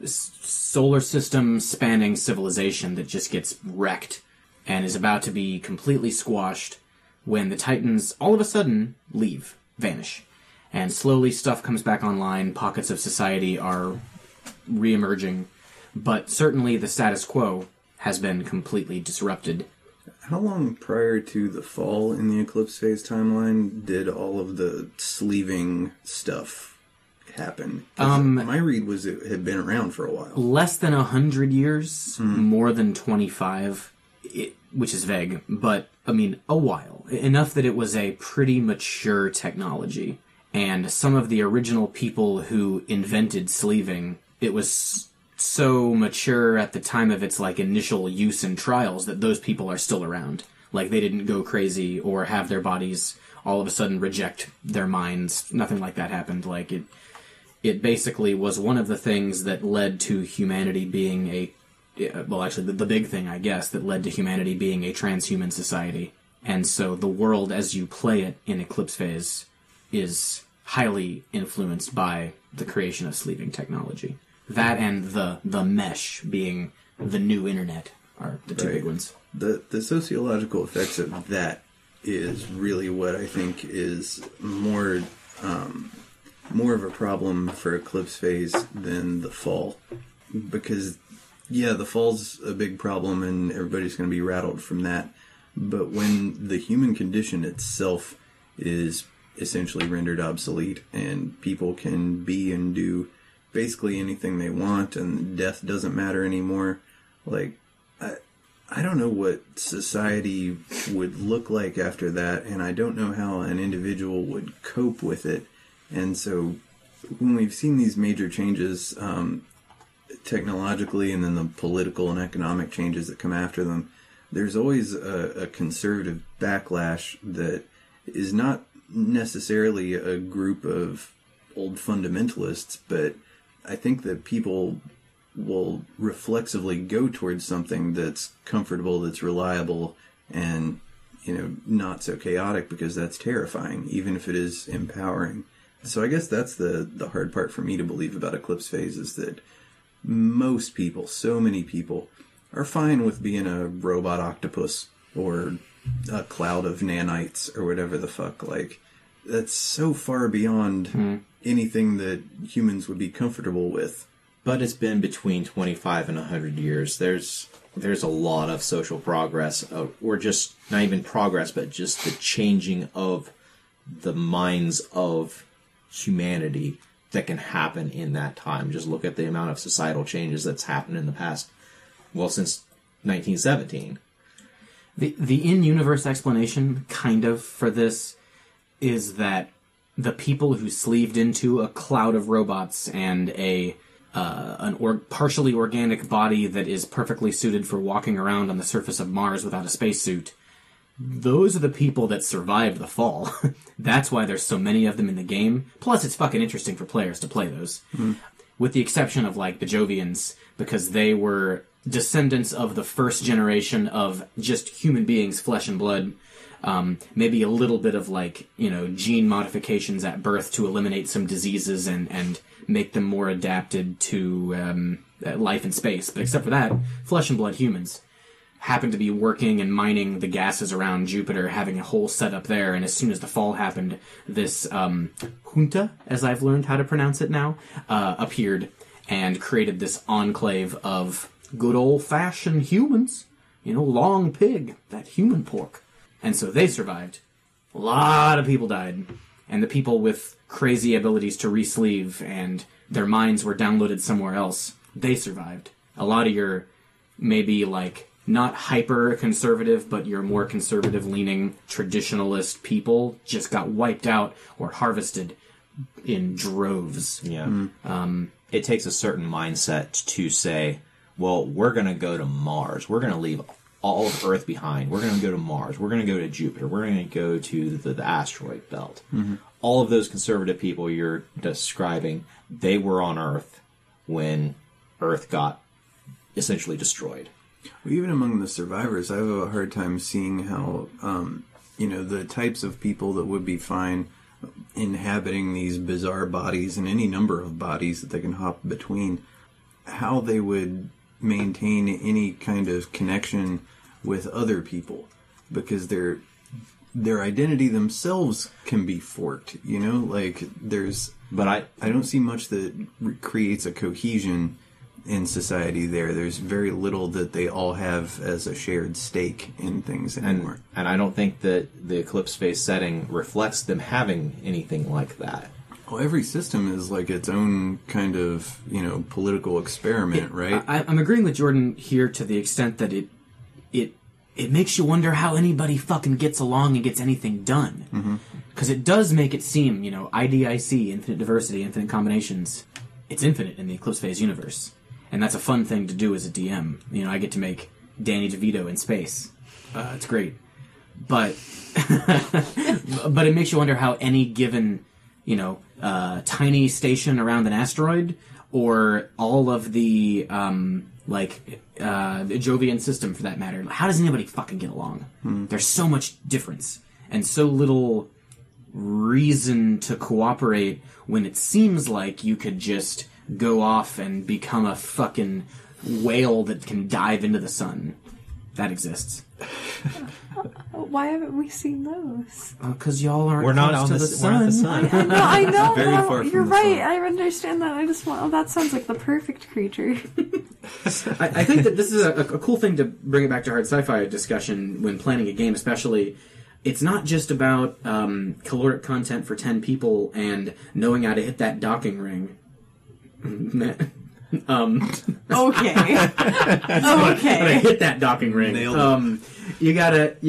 solar system spanning civilization that just gets wrecked and is about to be completely squashed when the Titans all of a sudden vanish. And slowly stuff comes back online, pockets of society are re-emerging, but certainly the status quo has been completely disrupted. How long prior to the fall in the eclipse phase timeline did all of the sleeving stuff happen? My read was it had been around for a while. Less than 100 years, more than 25, which is vague, but, a while. Enough that it was a pretty mature technology. And some of the original people who invented sleeving, it was so mature at the time of its initial use and trials that those people are still around. They didn't go crazy or have their bodies all of a sudden reject their minds. Nothing like that happened. It basically was one of the things that led to humanity being the big thing, I guess, that led to humanity being a transhuman society. And so the world as you play it in Eclipse Phase is highly influenced by the creation of sleeving technology. That and the mesh being the new internet are the two big ones. The sociological effects of that is really what I think is more of a problem for Eclipse Phase than the fall. Because, yeah, the fall's a big problem and everybody's going to be rattled from that. But when the human condition itself is essentially rendered obsolete and people can be and do basically anything they want and death doesn't matter anymore, I don't know what society would look like after that, and I don't know how an individual would cope with it. And so when we've seen these major changes technologically and then the political and economic changes that come after them, there's always a conservative backlash that is not necessarily a group of old fundamentalists, but I think that people will reflexively go towards something that's comfortable, that's reliable, and not so chaotic, because that's terrifying, even if it is empowering. So I guess that's the hard part for me to believe about Eclipse Phase, is that most people, so many people, are fine with being a robot octopus or a cloud of nanites or whatever the fuck. Like, that's so far beyond anything that humans would be comfortable with. But it's been between 25 and 100 years. There's a lot of social progress, or just not even progress, but just the changing of the minds of humanity that can happen in that time. Just look at the amount of societal changes that's happened in the past, since 1917. The in-universe explanation, kind of, for this is that the people who sleeved into a cloud of robots and an partially organic body that is perfectly suited for walking around on the surface of Mars without a spacesuit, those are the people that survived the fall. That's why there's so many of them in the game. Plus, it's fucking interesting for players to play those. With the exception of, like, the Jovians, because they were descendants of the first generation of just human beings, flesh and blood. Maybe a little bit of, like, gene modifications at birth to eliminate some diseases and make them more adapted to life in space. But except for that, flesh and blood humans happened to be working and mining the gases around Jupiter, having a whole setup there. And as soon as the fall happened, this junta, as I've learned how to pronounce it now, appeared and created this enclave of good old-fashioned humans. Long pig, that human pork. And so they survived. A lot of people died. And the people with crazy abilities to re-sleeve and their minds were downloaded somewhere else, they survived. A lot of your, maybe, like, not hyper-conservative, but your more conservative-leaning traditionalist people just got wiped out or harvested in droves. Yeah. It takes a certain mindset to say, well, we're going to go to Mars. We're going to leave all of Earth behind. We're going to go to Mars. We're going to go to Jupiter. We're going to go to the asteroid belt. All of those conservative people you're describing, they were on Earth when Earth got essentially destroyed. Well, even among the survivors, I have a hard time seeing how, the types of people that would be fine inhabiting these bizarre bodies and any number of bodies that they can hop between, how they would maintain any kind of connection with other people, because their identity themselves can be forked, but I don't see much that creates a cohesion in society there. There's very little that they all have as a shared stake in things anymore. And I don't think that the Eclipse Phase setting reflects them having anything like that. Well, every system is like its own kind of, political experiment, right? I'm agreeing with Jordan here to the extent that it makes you wonder how anybody fucking gets along and gets anything done. Because it does make it seem, IDIC, infinite diversity, infinite combinations, it's infinite in the Eclipse Phase universe. And that's a fun thing to do as a DM. I get to make Danny DeVito in space. It's great. But but it makes you wonder how any given, tiny station around an asteroid, or all of the, the Jovian system for that matter, how does anybody fucking get along? There's so much difference and so little reason to cooperate when it seems like you could just go off and become a fucking whale that can dive into the sun. That exists. Why haven't we seen those? Because y'all aren't We're not close on to the sun. We're not the sun. I know. Very No, far from you're the right. sun. I understand that. I just want. Oh, that sounds like the perfect creature. I think that this is a cool thing to bring it back to hard sci-fi discussion when planning a game, especially. It's not just about caloric content for 10 people and knowing how to hit that docking ring. Okay. Okay. Hit that docking ring. Nailed it. You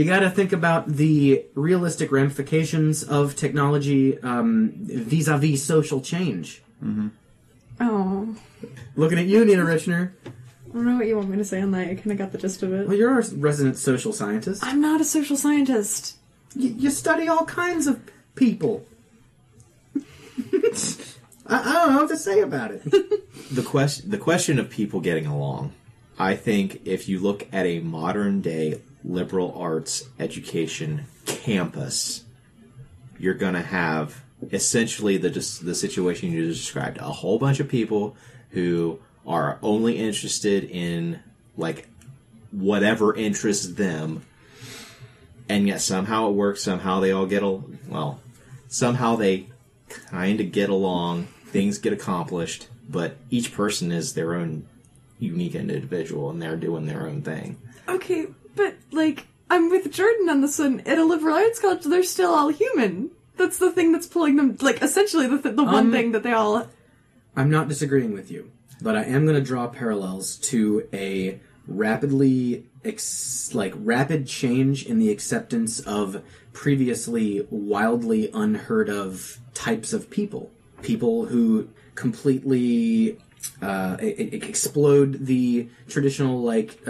gotta think about the realistic ramifications of technology vis-a-vis social change. Oh. Looking at you, Nina Richner. I don't know what you want me to say on that. I kind of got the gist of it. Well, you're a resident social scientist. I'm not a social scientist. You study all kinds of people. I don't know what to say about it. The question of people getting along, I think if you look at a modern day liberal arts education campus, you're going to have essentially the situation you just described. A whole bunch of people who are only interested in, like, whatever interests them, and yet somehow it works, somehow they all somehow they kind of get along, things get accomplished, but each person is their own unique individual, and they're doing their own thing. Okay, but, like, I'm with Jordan on this one. At a liberal arts college, they're still all human. That's the thing that's pulling them, like, essentially the one thing that they all... I'm not disagreeing with you, but I am going to draw parallels to a rapid change in the acceptance of previously wildly unheard of types of people. People who completely explode the traditional, like,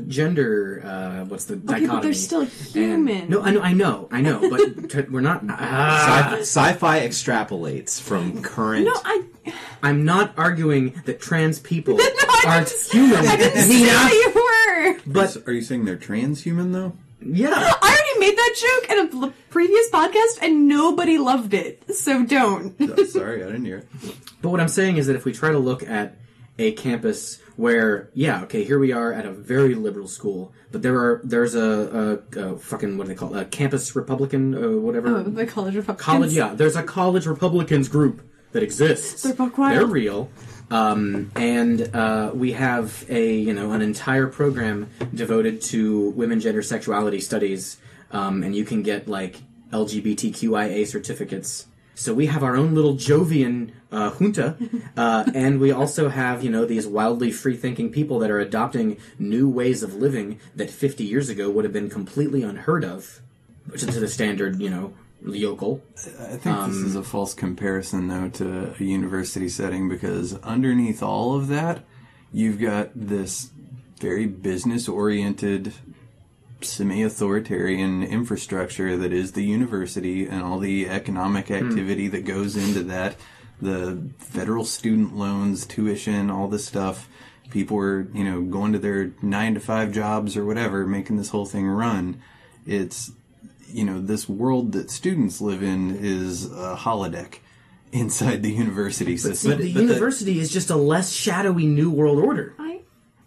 gender, what's the dichotomy? Okay, but they're still human. No, I know, but we're not... Sci-fi extrapolates from current... No, I'm not arguing that trans people are human. I didn't say you were! But are you saying they're transhuman, though? yeah. I already made that joke in a previous podcast, and nobody loved it, so don't. Sorry, I didn't hear it. But what I'm saying is that if we try to look at a campus where, here we are at a very liberal school, but there's a fucking, what do they call it? A campus Republican, whatever. Oh, the college Republicans. There's a college Republicans group that exists. They're buck wild. They're real. And we have an entire program devoted to women, gender, sexuality studies, and you can get, like, LGBTQIA certificates. So we have our own little Jovian junta, and we also have, these wildly free-thinking people that are adopting new ways of living that 50 years ago would have been completely unheard of, which is to the standard, yokel. I think this is a false comparison, though, to a university setting, because underneath all of that, you've got this very business-oriented, semi-authoritarian infrastructure that is the university, and all the economic activity that goes into that, the federal student loans, tuition, all this stuff. People are, going to their 9-to-5 jobs or whatever, making this whole thing run. It's, this world that students live in is a holodeck inside the university system. But the university is just a less shadowy New World Order.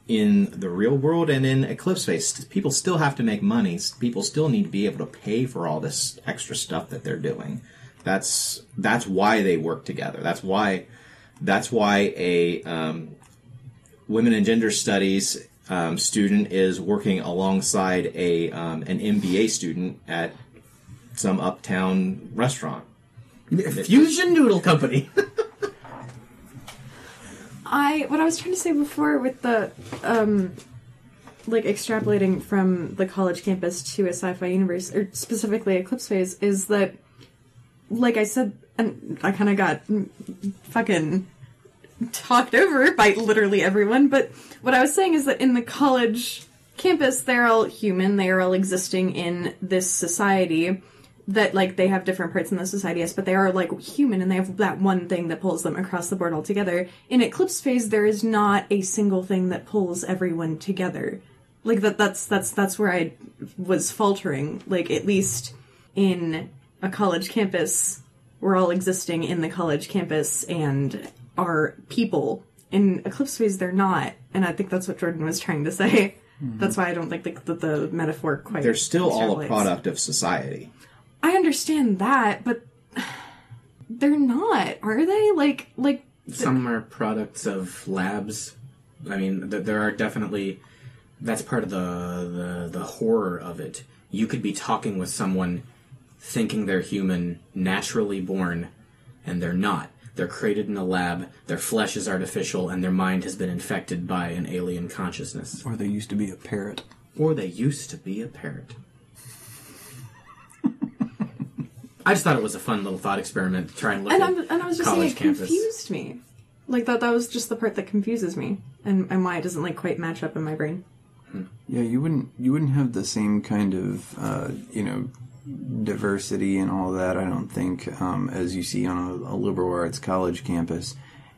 In the real world and in Eclipse Space, people still have to make money. People still need to be able to pay for all this extra stuff that they're doing. That's why they work together. That's why a women and gender studies student is working alongside an MBA student at some uptown restaurant. Fusion Noodle Company. What I was trying to say before with the, extrapolating from the college campus to a sci-fi universe, or specifically Eclipse Phase, is that, like I said, and I kind of got fucking talked over by literally everyone, but what I was saying is that in the college campus, they're all human, they are all existing in this society, that, like, they have different parts in the society, yes, but they are, like, human, and they have that one thing that pulls them across the board altogether. In Eclipse Phase, there is not a single thing that pulls everyone together. Like, that's where I was faltering. Like, at least in a college campus, we're all existing in the college campus and are people. In Eclipse Phase, they're not, and I think that's what Jordan was trying to say. Mm-hmm. That's why I don't think that the metaphor quite They're still all a extrapolates. product of society. I understand that, but they're not, are they? Like Some are products of labs. I mean, there are definitely... That's part of the horror of it. You could be talking with someone thinking they're human, naturally born, and they're not. They're created in a lab, their flesh is artificial, and their mind has been infected by an alien consciousness. Or they used to be a parrot. I just thought it was a fun little thought experiment to try and look at and I was just saying it confused me. Like, that was just the part that confuses me, and why it doesn't, like, quite match up in my brain. Yeah, you wouldn't have the same kind of, diversity and all that, I don't think, as you see on a liberal arts college campus.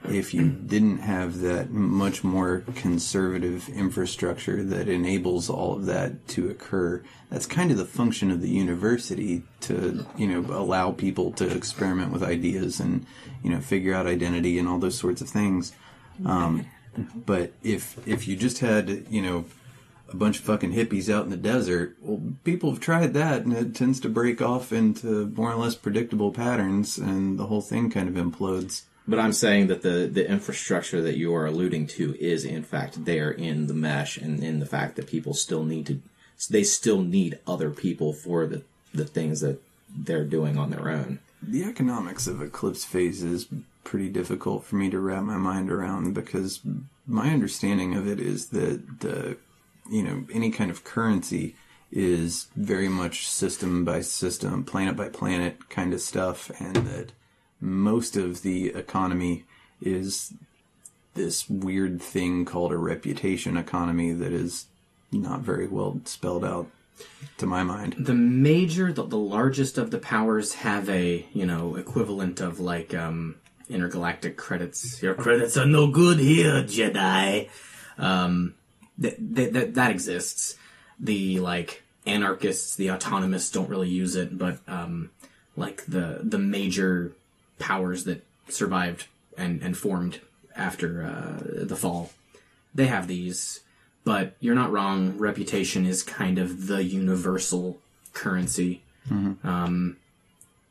if you didn't have that much more conservative infrastructure that enables all of that to occur. That's kind of the function of the university, to, allow people to experiment with ideas and, figure out identity and all those sorts of things. But if you just had, a bunch of fucking hippies out in the desert, well, people have tried that, and it tends to break off into more or less predictable patterns, and the whole thing kind of implodes. But I'm saying that the infrastructure that you are alluding to is, in fact, there in the mesh, and in the fact that people still need other people for the things that they're doing on their own. The economics of Eclipse Phase is pretty difficult for me to wrap my mind around, because my understanding of it is that any kind of currency is very much system by system, planet by planet kind of stuff, and that most of the economy is this weird thing called a reputation economy that is not very well spelled out, to my mind. The largest of the powers have a, equivalent of like intergalactic credits. Your credits are no good here, Jedi. That exists. The anarchists, the autonomists don't really use it, but the major powers that survived and formed after the fall, they have these. But you're not wrong. Reputation is kind of the universal currency. Mm-hmm.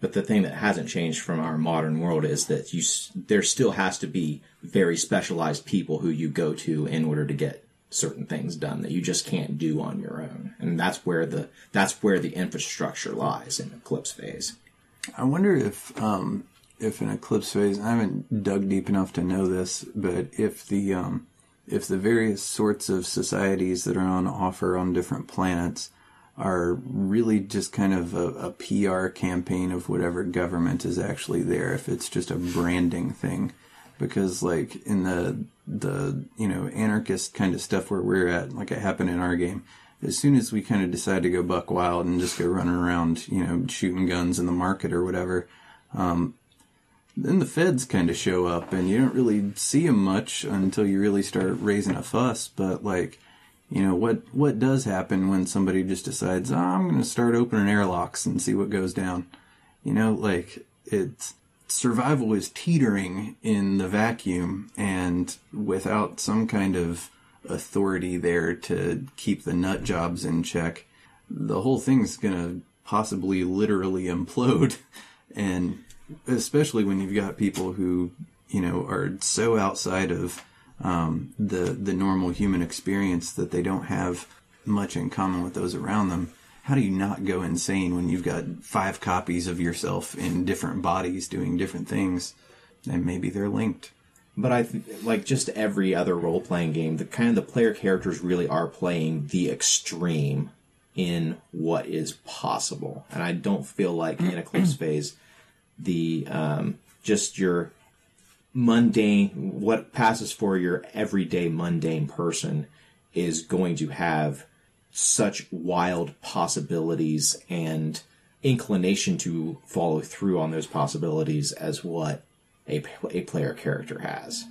But the thing that hasn't changed from our modern world is that there still has to be very specialized people who you go to in order to get certain things done that you just can't do on your own, and that's where the infrastructure lies in Eclipse Phase. I wonder if in Eclipse Phase, I haven't dug deep enough to know this, but if the various sorts of societies that are on offer on different planets are really just kind of a PR campaign of whatever government is actually there, if it's just a branding thing. Because, in the anarchist kind of stuff where we're at, like it happened in our game, as soon as we kind of decide to go buck wild and just go running around, shooting guns in the market or whatever, then the feds kind of show up, and you don't really see them much until you really start raising a fuss. But, what does happen when somebody just decides, I'm going to start opening airlocks and see what goes down? It's... Survival is teetering in the vacuum, and without some kind of authority there to keep the nut jobs in check, the whole thing's gonna possibly literally implode. And especially when you've got people who, are so outside of the normal human experience that they don't have much in common with those around them. How do you not go insane when you've got 5 copies of yourself in different bodies doing different things? And maybe they're linked. But like just every other role-playing game, the player characters really are playing the extreme in what is possible. And I don't feel like in Eclipse Phase, the just your mundane, what passes for your everyday mundane person is going to have such wild possibilities and inclination to follow through on those possibilities as what a player character has.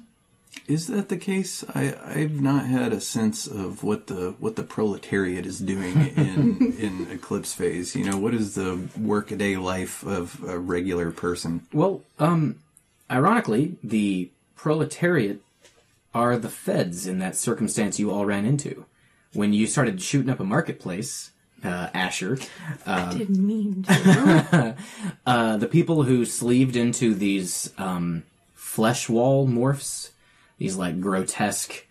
Is that the case? I've not had a sense of what the proletariat is doing in Eclipse Phase. What is the workaday life of a regular person? Well, ironically, the proletariat are the feds in that circumstance you all ran into. When you started shooting up a marketplace, Asher... I didn't mean to. The people who sleeved into these flesh wall morphs, these grotesque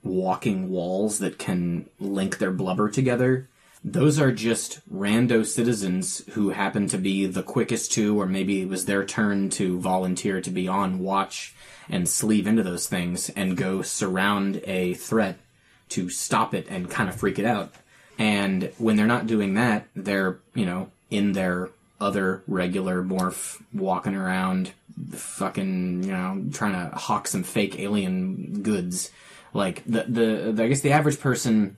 walking walls that can link their blubber together, those are just rando citizens who happen to be the quickest to, or maybe it was their turn to volunteer to be on watch and sleeve into those things and go surround a threat to stop it and kind of freak it out. And when they're not doing that, they're, in their other regular morph, walking around, fucking, trying to hawk some fake alien goods. I guess the average person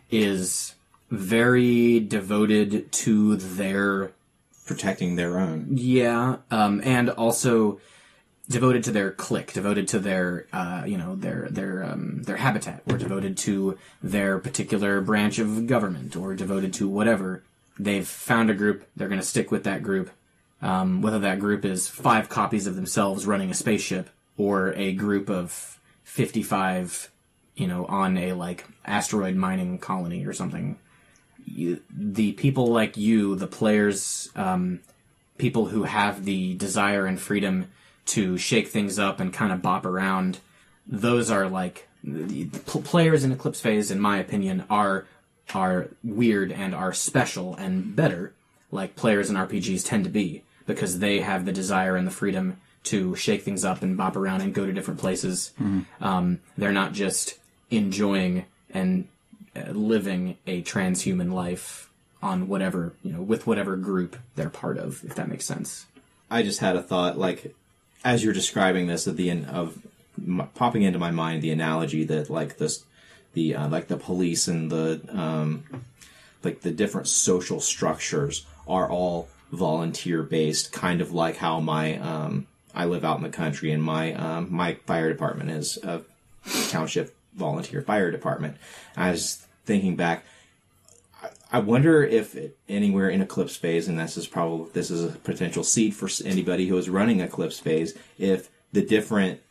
is very devoted to their... protecting their own. Yeah, and also devoted to their clique, devoted to their their habitat, or devoted to their particular branch of government, or devoted to whatever. They've found a group. They're going to stick with that group. Whether that group is 5 copies of themselves running a spaceship, or a group of 55, on a asteroid mining colony or something. The people like you, the players, people who have the desire and freedom to shake things up and kind of bop around, those are the players in Eclipse Phase, in my opinion, are weird and are special and better, like players in RPGs tend to be, because they have the desire and the freedom to shake things up and bop around and go to different places. They're not just enjoying and living a transhuman life on whatever, with whatever group they're part of, if that makes sense. I just had a thought, as you're describing this, at the end of popping into my mind the analogy that the police and the the different social structures are all volunteer based, kind of like how my I live out in the country, and my fire department is a township volunteer fire department. I was thinking back, I wonder if anywhere in Eclipse Phase, and this is a potential seed for anybody who is running Eclipse Phase, if the different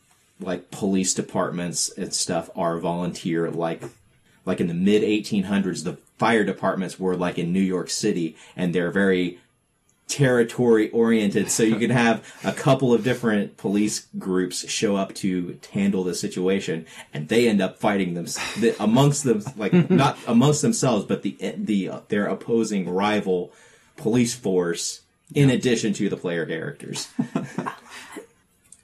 police departments and stuff are volunteer, like in the mid 1800s, the fire departments were in New York City, and they're very territory oriented, so you can have a couple of different police groups show up to handle the situation, and they end up fighting them amongst them, not amongst themselves, but their opposing rival police force, in addition to the player characters.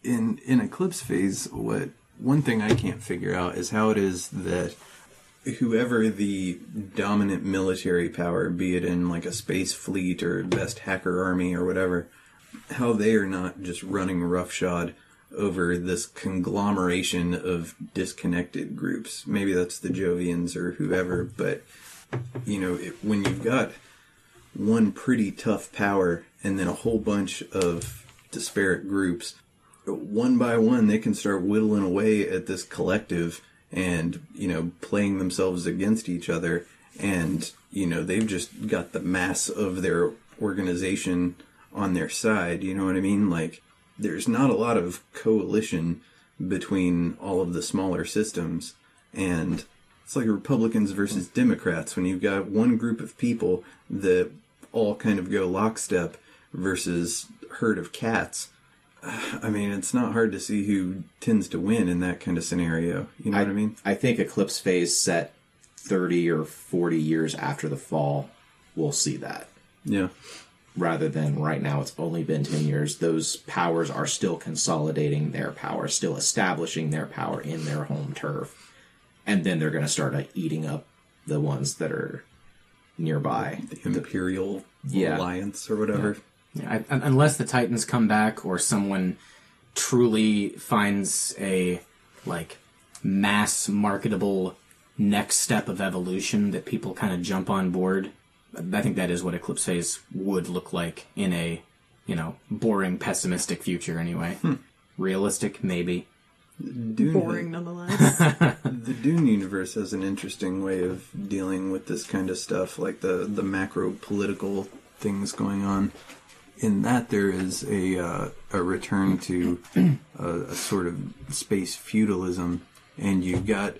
In Eclipse Phase, one thing I can't figure out is how it is that whoever the dominant military power, be it in a space fleet or best hacker army or whatever, how they are not just running roughshod over this conglomeration of disconnected groups. Maybe that's the Jovians or whoever, but when you've got one pretty tough power and then a whole bunch of disparate groups, one by one they can start whittling away at this collective and, playing themselves against each other. And, they've just got the mass of their organization on their side. You know what I mean? There's not a lot of coalition between all of the smaller systems. And it's like Republicans versus Democrats when you've got one group of people that all kind of go lockstep versus herd of cats. I mean, it's not hard to see who tends to win in that kind of scenario. You know what I mean? I think Eclipse Phase set 30 or 40 years after the fall, we'll see that. Yeah. Rather than right now, it's only been 10 years. Those powers are still consolidating their power, still establishing their power in their home turf. And then they're going to start eating up the ones that are nearby. The Imperial Alliance or whatever. Yeah. Yeah, unless the Titans come back, or someone truly finds a mass marketable next step of evolution that people kind of jump on board, I think that is what Eclipse Phase would look like in a boring, pessimistic future. Anyway, realistic maybe. Boring nonetheless. The Dune universe has an interesting way of dealing with this kind of stuff, like the macro political things going on. In that, there is a return to a sort of space feudalism, and you've got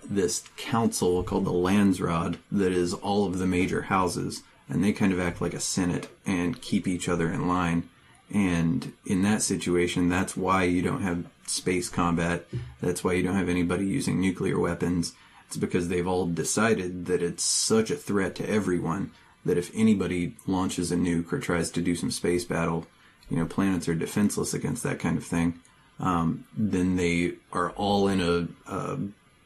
this council called the Landsraad that is all of the major houses, and they kind of act like a senate and keep each other in line. And in that situation, that's why you don't have space combat. That's why you don't have anybody using nuclear weapons. It's because they've all decided that it's such a threat to everyone that if anybody launches a nuke or tries to do some space battle, planets are defenseless against that kind of thing. Then they are all in a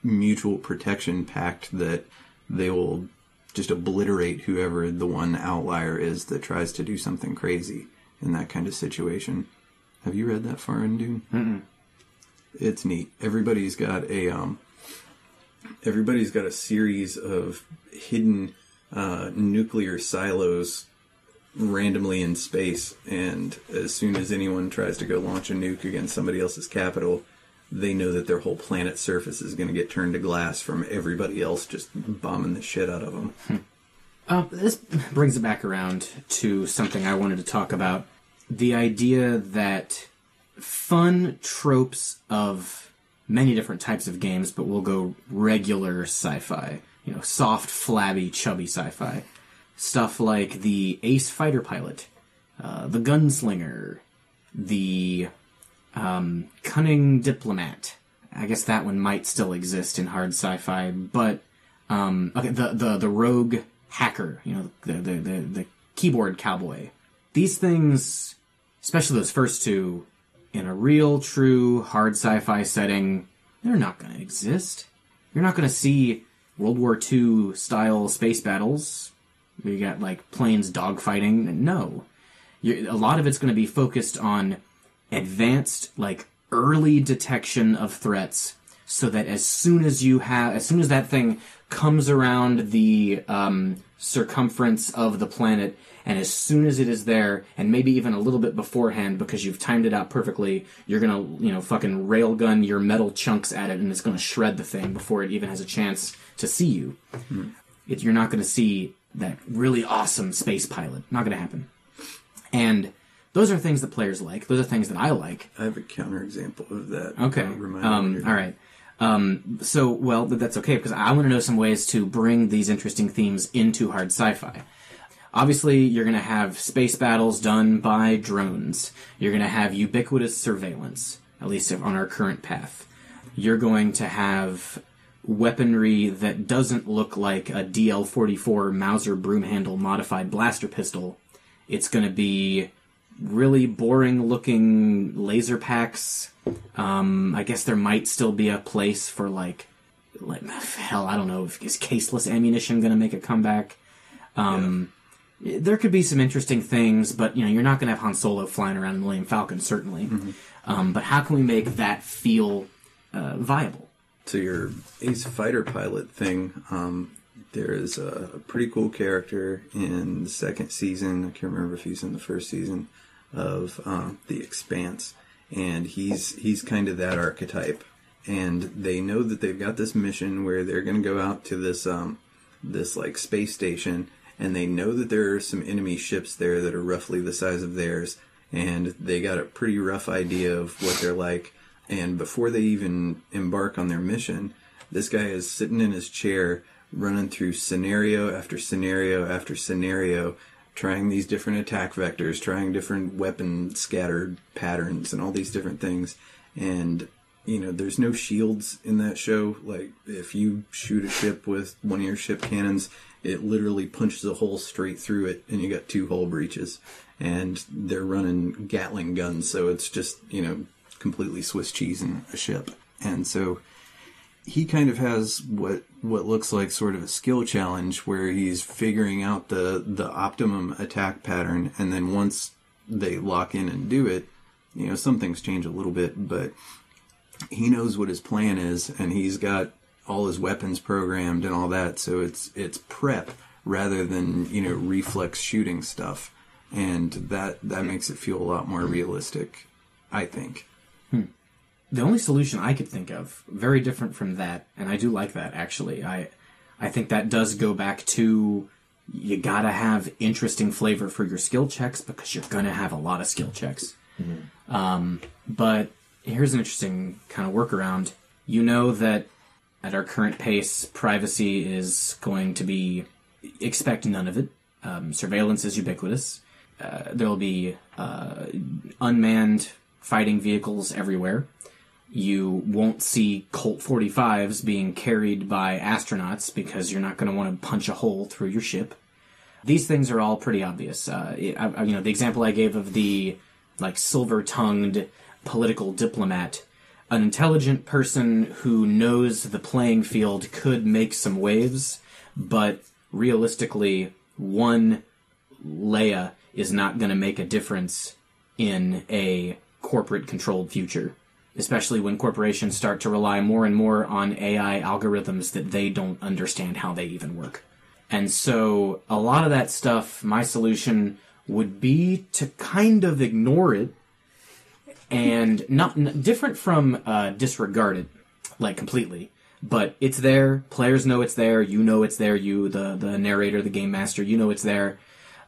mutual protection pact that they will just obliterate whoever the one outlier is that tries to do something crazy in that kind of situation. Have you read that far in Dune? Mm-mm. It's neat. Everybody's got a series of hidden nuclear silos randomly in space, and as soon as anyone tries to go launch a nuke against somebody else's capital, they know that their whole planet's surface is going to get turned to glass from everybody else just bombing the shit out of them. This brings it back around to something I wanted to talk about. The idea that fun tropes of many different types of games, but we'll go regular sci-fi, soft, flabby, chubby sci-fi. Stuff like the ace fighter pilot, the gunslinger, the cunning diplomat. I guess that one might still exist in hard sci-fi, but the rogue hacker, the keyboard cowboy. These things, especially those first two, in a real, true, hard sci-fi setting, they're not going to exist. You're not going to see World War II style space battles where you got planes dogfighting. No. A lot of it's going to be focused on advanced, early detection of threats, so that as soon as that thing comes around the circumference of the planet, and as soon as it is there, and maybe even a little bit beforehand because you've timed it out perfectly, you're gonna, fucking railgun your metal chunks at it, and it's gonna shred the thing before it even has a chance to see you. You're not gonna see that really awesome space pilot. Not gonna happen. And those are things that players like. Those are things that I like. I have a counterexample of that. Okay. All right. That's okay, because I want to know some ways to bring these interesting themes into hard sci-fi. Obviously, you're going to have space battles done by drones. You're going to have ubiquitous surveillance, at least on our current path. You're going to have weaponry that doesn't look like a DL-44 Mauser broom handle modified blaster pistol. It's going to be really boring-looking laser packs. I guess there might still be a place for, hell, I don't know, is caseless ammunition going to make a comeback? There could be some interesting things, but, you're not going to have Han Solo flying around in the Millennium Falcon, certainly. Mm-hmm. But how can we make that feel viable? To your ace fighter pilot thing, there is a pretty cool character in the second season, I can't remember if he's in the first season, of The Expanse, and he's kind of that archetype. And they know that they've got this mission where they're going to go out to this space station, and they know that there are some enemy ships there that are roughly the size of theirs, and they got a pretty rough idea of what they're like. And before they even embark on their mission, this guy is sitting in his chair, running through scenario after scenario after scenario, trying these different attack vectors, trying different weapon scattered patterns, and all these different things. And, there's no shields in that show. If you shoot a ship with one of your ship cannons, it literally punches a hole straight through it, and you got 2 hull breaches. And they're running Gatling guns, so it's just, completely Swiss cheese in a ship. And so he kind of has what looks like sort of a skill challenge where he's figuring out the optimum attack pattern, and then once they lock in and do it, some things change a little bit, but he knows what his plan is, and he's got all his weapons programmed and all that, so it's prep rather than, reflex shooting stuff. And that makes it feel a lot more realistic, I think. The only solution I could think of, very different from that, and I do like that, actually. I think that does go back to, you gotta have interesting flavor for your skill checks, because you're gonna have a lot of skill checks. Mm-hmm. But here's an interesting kind of workaround. You know that at our current pace, privacy is going to be, expect none of it. Surveillance is ubiquitous. There'll be unmanned fighting vehicles everywhere. You won't see Colt 45s being carried by astronauts because you're not going to want to punch a hole through your ship. These things are all pretty obvious. The example I gave of the silver-tongued political diplomat, an intelligent person who knows the playing field could make some waves, but realistically, one Leia is not going to make a difference in a corporate-controlled future, especially when corporations start to rely more and more on AI algorithms that they don't understand how they even work. And so a lot of that stuff, my solution would be to kind of ignore it and not different from disregard it, like, completely. But it's there. Players know it's there. You know it's there. You, the narrator, the game master, you know it's there.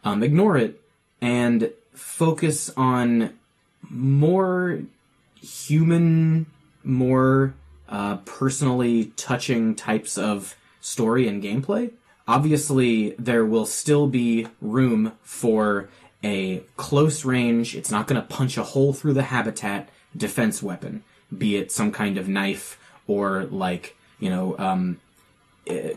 Ignore it and focus on more human, more personally touching types of story and gameplay. Obviously, there will still be room for a close range, it's not going to punch a hole through the habitat, defense weapon, be it some kind of knife or, like,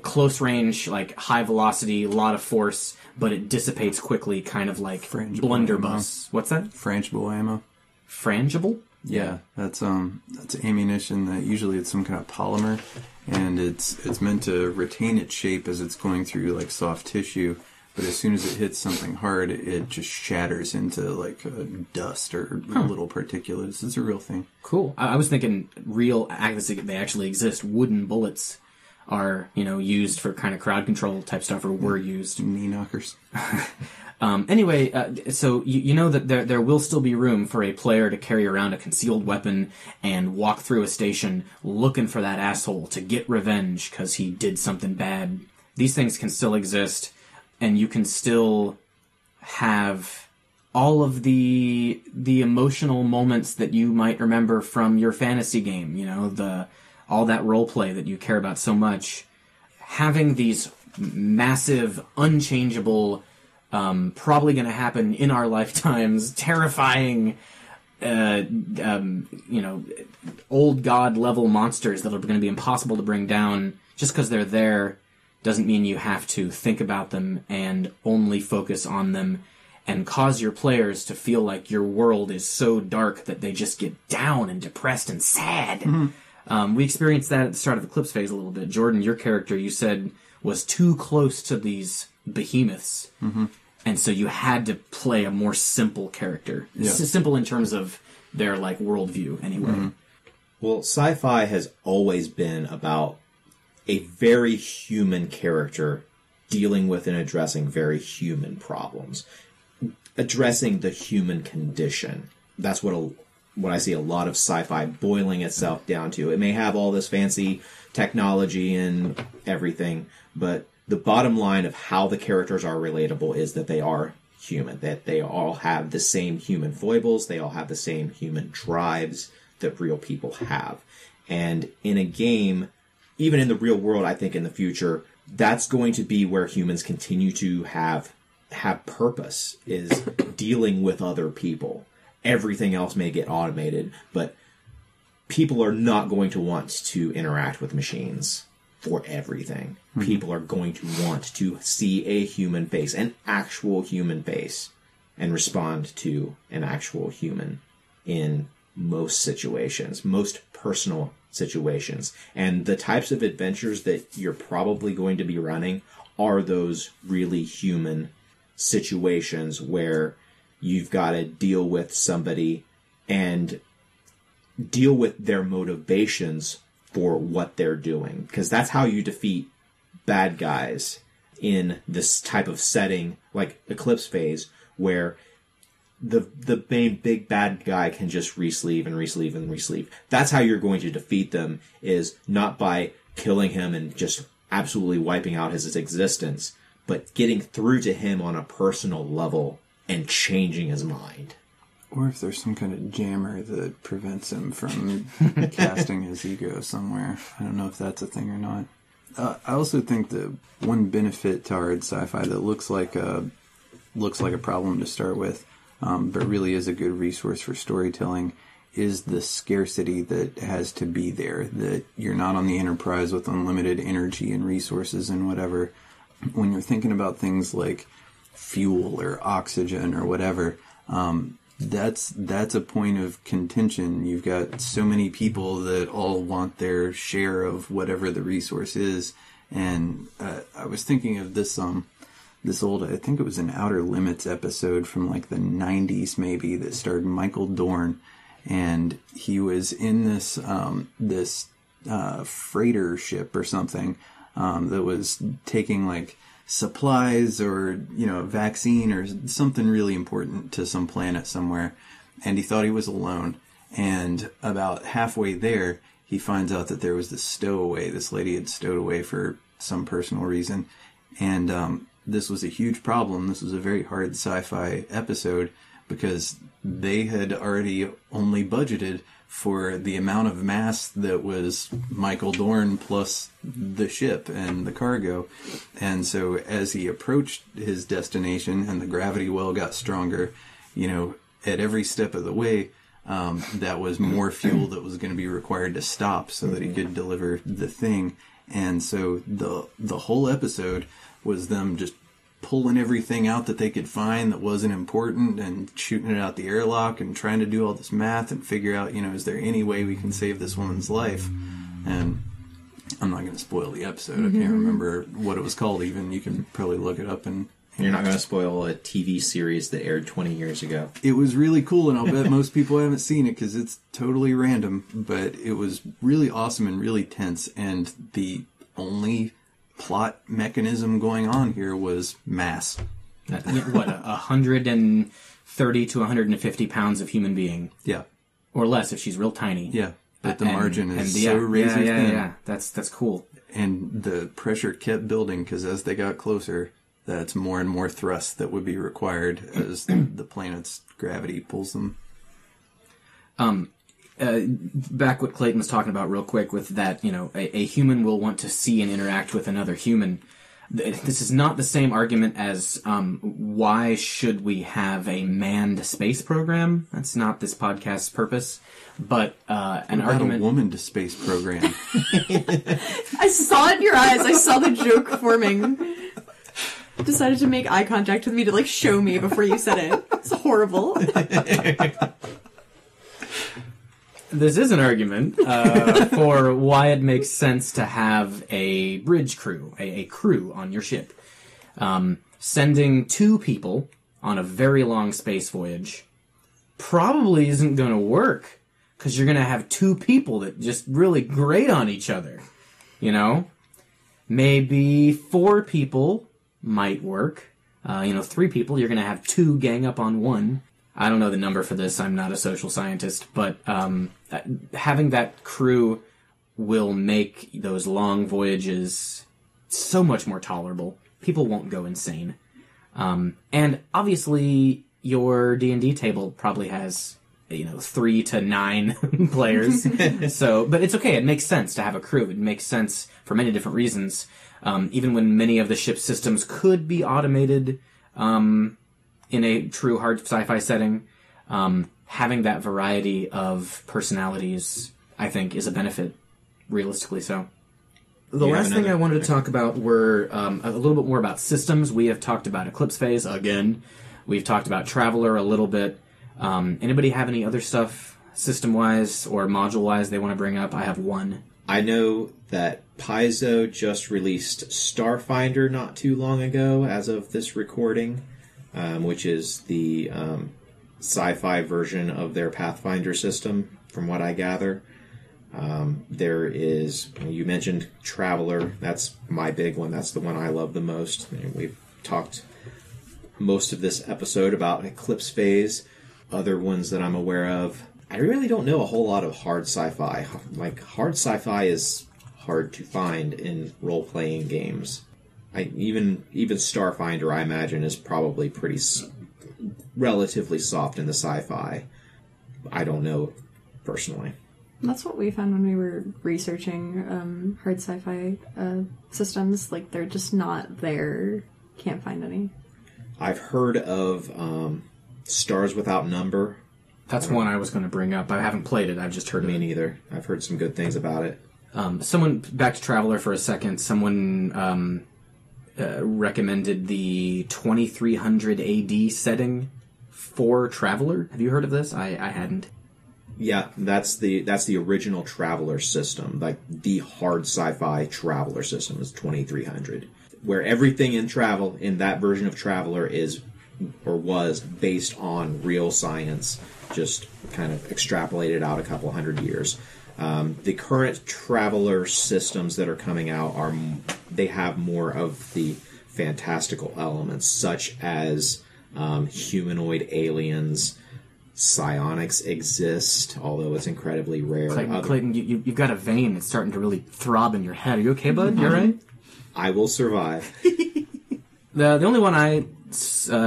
close range, like high velocity, a lot of force, but it dissipates quickly, kind of like blunderbuss. What's that? Frangible ammo. Frangible? Yeah, that's ammunition that usually it's some kind of polymer, and it's meant to retain its shape as it's going through like soft tissue. But as soon as it hits something hard, it just shatters into like dust or little particulates. It's a real thing. Cool. I was thinking they actually exist. Wooden bullets are, used for kind of crowd control type stuff, or were used. Knee knockers. Anyway, so you know that there will still be room for a player to carry around a concealed weapon and walk through a station looking for that asshole to get revenge because he did something bad. These things can still exist, and you can still have all of the emotional moments that you might remember from your fantasy game, all that role play that you care about so much. Having these massive, unchangeable, probably going to happen in our lifetimes, terrifying, old god level monsters that are going to be impossible to bring down. Just because they're there doesn't mean you have to think about them and only focus on them and cause your players to feel like your world is so dark that they just get down and depressed and sad. Mm-hmm. We experienced that at the start of Eclipse phase a little bit. Jordan, your character, you said, was too close to these behemoths. Mm-hmm. And so you had to play a more simple character. Yeah. Simple in terms of their, like, worldview, anyway. Mm-hmm. Well, sci-fi has always been about a very human character dealing with and addressing very human problems. Addressing the human condition. That's what I see a lot of sci-fi boiling itself down to. It may have all this fancy technology and everything, but the bottom line of how the characters are relatable is that they are human, that they all have the same human foibles, they all have the same human drives that real people have. And in a game, even in the real world, I think in the future, that's going to be where humans continue to have purpose, is dealing with other people. Everything else may get automated, but people are not going to want to interact with machines for everything. Mm-hmm. People are going to want to see a human face, an actual human face, and respond to an actual human in most situations, most personal situations. And the types of adventures that you're probably going to be running are those really human situations where you've got to deal with somebody and deal with their motivations for what they're doing. Because that's how you defeat bad guys in this type of setting, like Eclipse phase, where the main big bad guy can just re-sleeve and re-sleeve and re-sleeve. That's how you're going to defeat them, is not by killing him and just absolutely wiping out his existence, but getting through to him on a personal level and changing his mind. Or if there's some kind of jammer that prevents him from casting his ego somewhere. I don't know if that's a thing or not. I also think that one benefit to hard sci-fi that looks like a problem to start with, but really is a good resource for storytelling, is the scarcity that has to be there. That you're not on the Enterprise with unlimited energy and resources and whatever. When you're thinking about things like fuel or oxygen or whatever, that's a point of contention. You've got so many people that all want their share of whatever the resource is. And I was thinking of this old, I think it was an Outer Limits episode from like the 90s maybe, that starred Michael Dorn, and he was in this freighter ship or something that was taking like supplies or, a vaccine or something really important to some planet somewhere. And he thought he was alone. And about halfway there, he finds out that there was this stowaway. This lady had stowed away for some personal reason. And this was a huge problem. This was a very hard sci-fi episode because they had already only budgeted for the amount of mass that was Michael Dorn plus the ship and the cargo. And so as he approached his destination and the gravity well got stronger, at every step of the way, that was more fuel that was going to be required to stop so that he could deliver the thing. And so the whole episode was them just pulling everything out that they could find that wasn't important and shooting it out the airlock and trying to do all this math and figure out, is there any way we can save this woman's life? And I'm not going to spoil the episode. I can't remember what it was called even. You can probably look it up. And you're not going to spoil a TV series that aired 20 years ago. It was really cool, and I'll bet most people haven't seen it because it's totally random, but it was really awesome and really tense, and the only plot mechanism going on here was mass. What, 130 to 150 pounds of human being? Yeah. Or less if she's real tiny. Yeah, but the margin is so razor thin. Yeah, that's cool. And the pressure kept building because as they got closer, that's more and more thrust that would be required as the planet's gravity pulls them. Back what Clayton was talking about real quick with that, a human will want to see and interact with another human. This is not the same argument as why should we have a manned space program? That's not this podcast's purpose. But an argument... a woman to space program? I saw it in your eyes. I saw the joke forming. Decided to make eye contact with me to show me before you said it. It's horrible. This is an argument for why it makes sense to have a bridge crew, a crew on your ship. Sending 2 people on a very long space voyage probably isn't going to work because you're going to have 2 people that just really grate on each other. Maybe 4 people might work. 3 people, you're going to have 2 gang up on 1. I don't know the number for this. I'm not a social scientist, but having that crew will make those long voyages so much more tolerable. People won't go insane. And obviously, your D&D table probably has 3 to 9 players. But it's okay. It makes sense to have a crew. It makes sense for many different reasons. Even when many of the ship's systems could be automated in a true hard sci-fi setting, having that variety of personalities, I think, is a benefit, realistically so. The last thing I wanted to talk about were a little bit more about systems. We have talked about Eclipse Phase again. We've talked about Traveler a little bit. Anybody have any other stuff, system-wise or module-wise, they want to bring up? I have one. I know that Paizo just released Starfinder not too long ago, as of this recording, which is the sci-fi version of their Pathfinder system, from what I gather. There is, you mentioned Traveler. That's my big one. That's the one I love the most. We've talked most of this episode about Eclipse Phase. Other ones that I'm aware of, I really don't know a whole lot of hard sci-fi. Hard sci-fi is hard to find in role-playing games. Even Starfinder, I imagine, is probably pretty relatively soft in the sci-fi. I don't know, personally. That's what we found when we were researching hard sci-fi systems. They're just not there. Can't find any. I've heard of Stars Without Number. That's one I was going to bring up. I haven't played it. I've just heard of it. Me neither. I've heard some good things about it. Someone, back to Traveler for a second, someone recommended the 2300 AD setting for Traveler. Have you heard of this? I hadn't. Yeah, that's the original Traveler system. The hard sci-fi Traveler system is 2300. Where everything in that version of Traveler is or was based on real science, just kind of extrapolated out a couple hundred years. The current Traveler systems that are coming out they have more of the fantastical elements, such as humanoid aliens. Psionics exist, although it's incredibly rare. Clayton, you've got a vein that's starting to really throb in your head. Are you okay, bud? You all right? I will survive. The only one I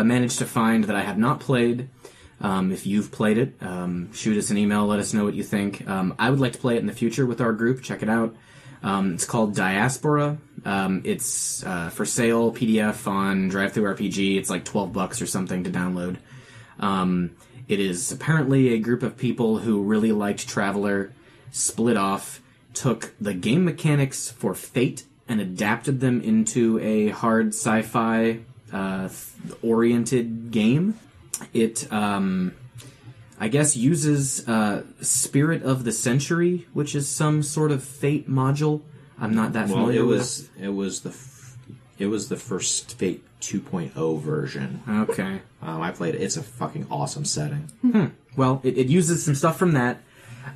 managed to find that I have not played, if you've played it, shoot us an email, let us know what you think. I would like to play it in the future with our group. Check it out. It's called Diaspora. It's for sale, PDF on DriveThruRPG. It's like $12 or something to download. It is apparently a group of people who really liked Traveler, split off, took the game mechanics for Fate and adapted them into a hard sci-fi oriented game. It, I guess, uses Spirit of the Century, which is some sort of Fate module. I'm not that familiar with. It was the first Fate 2.0 version. Okay. I played it. It's a fucking awesome setting. Well, it uses some stuff from that,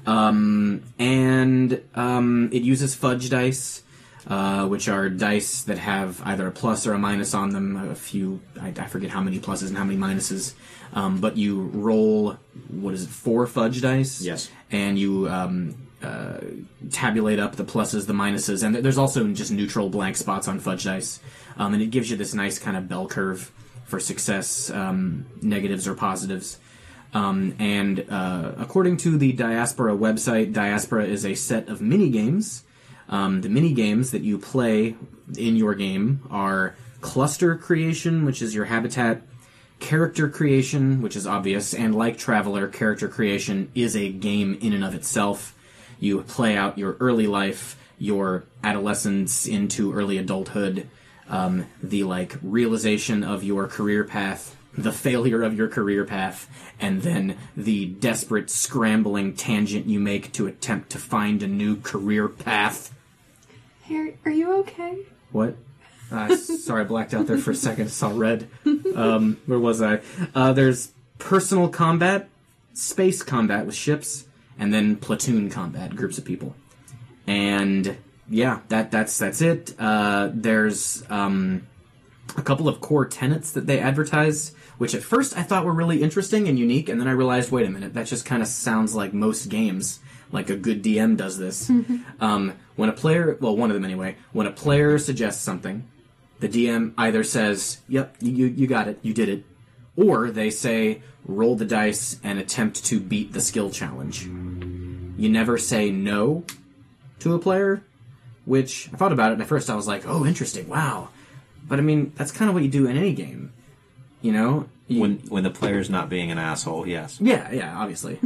and it uses fudge dice, which are dice that have either a plus or a minus on them. A few, I forget how many pluses and how many minuses, but you roll, 4 fudge dice? Yes. And you tabulate up the pluses, the minuses, and there's also just neutral blank spots on fudge dice. And it gives you this nice kind of bell curve for success, negatives or positives. And according to the Diaspora website, Diaspora is a set of mini-games. The mini-games that you play in your game are cluster creation, which is your habitat, character creation, which is obvious, and like Traveler, character creation is a game in and of itself. You play out your early life, your adolescence into early adulthood, the realization of your career path, the failure of your career path, and then the desperate scrambling tangent you make to attempt to find a new career path. Hey, are you okay? What? Sorry, I blacked out there for a second. I saw red. Where was I? There's personal combat, space combat with ships, and then platoon combat, groups of people. And yeah, that's it. There's a couple of core tenets that they advertise, which at first I thought were really interesting and unique, and then I realized, wait a minute, that just kind of sounds like most games. Like a good DM does this. When a player, well, one of them anyway, when a player suggests something, the DM either says, yep, you got it, you did it, or they say, roll the dice and attempt to beat the skill challenge. You never say no to a player, which I thought about it, and at first I was like, oh, interesting, wow. But I mean, that's kind of what you do in any game, you know? When the player's not being an asshole, yes. Yeah, obviously.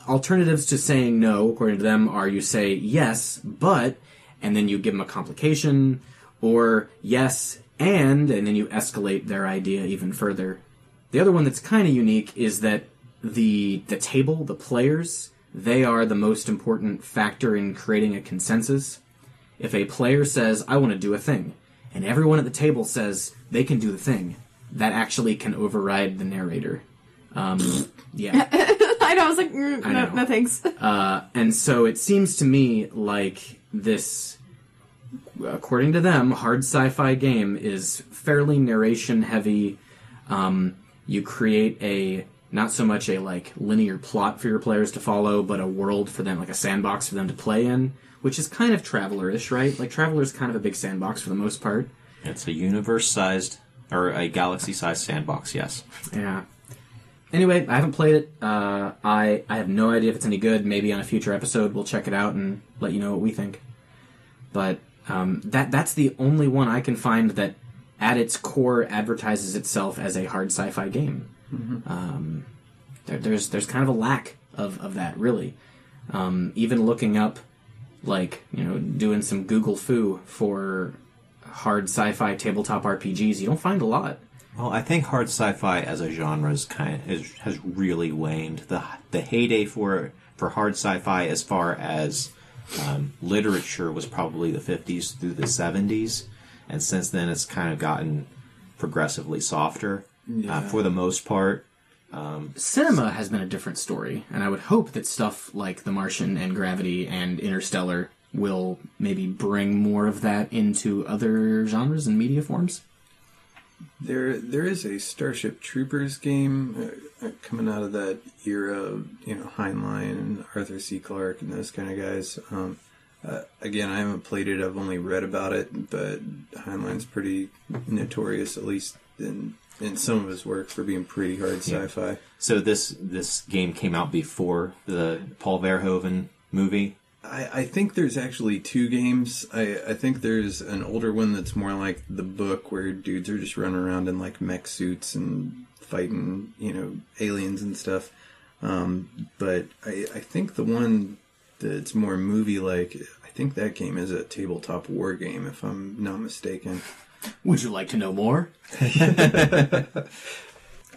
Alternatives to saying no, according to them, are you say yes, but, and then you give them a complication, or yes, and then you escalate their idea even further. The other one that's kind of unique is that the table, the players, they are the most important factor in creating a consensus. If a player says, I want to do a thing, and everyone at the table says they can do the thing, that actually can override the narrator. Yeah. I know, I was like, no thanks. And so it seems to me like this, according to them, hard sci-fi game is fairly narration-heavy. You create not so much a linear plot for your players to follow, but a world for them, like a sandbox for them to play in, which is kind of Traveler-ish, right? Like, Traveler's kind of a big sandbox for the most part. It's a universe-sized, or a galaxy-sized sandbox, yes. Yeah. Anyway, I haven't played it. I have no idea if it's any good. Maybe on a future episode we'll check it out and let you know what we think. But that's the only one I can find that at its core advertises itself as a hard sci-fi game. Mm-hmm. There's kind of a lack of that, really. Even looking up, doing some Google foo for hard sci-fi tabletop RPGs, you don't find a lot. Well, I think hard sci-fi as a genre has really waned. The heyday for hard sci-fi as far as literature was probably the 50s through the 70s, and since then it's kind of gotten progressively softer. For the most part. Cinema has been a different story, and I would hope that stuff like The Martian and Gravity and Interstellar will maybe bring more of that into other genres and media forms? There is a Starship Troopers game coming out of that era, Heinlein and Arthur C. Clarke and those kind of guys. Again, I haven't played it, I've only read about it, but Heinlein's pretty notorious, at least in some of his work, for being pretty hard sci-fi. So this game came out before the Paul Verhoeven movie? I think there's actually two games. I think there's an older one that's more like the book, where dudes are just running around in like mech suits and fighting, aliens and stuff. But I think the one that's more movie-like, I think that game is a tabletop war game, if I'm not mistaken. Would you like to know more? I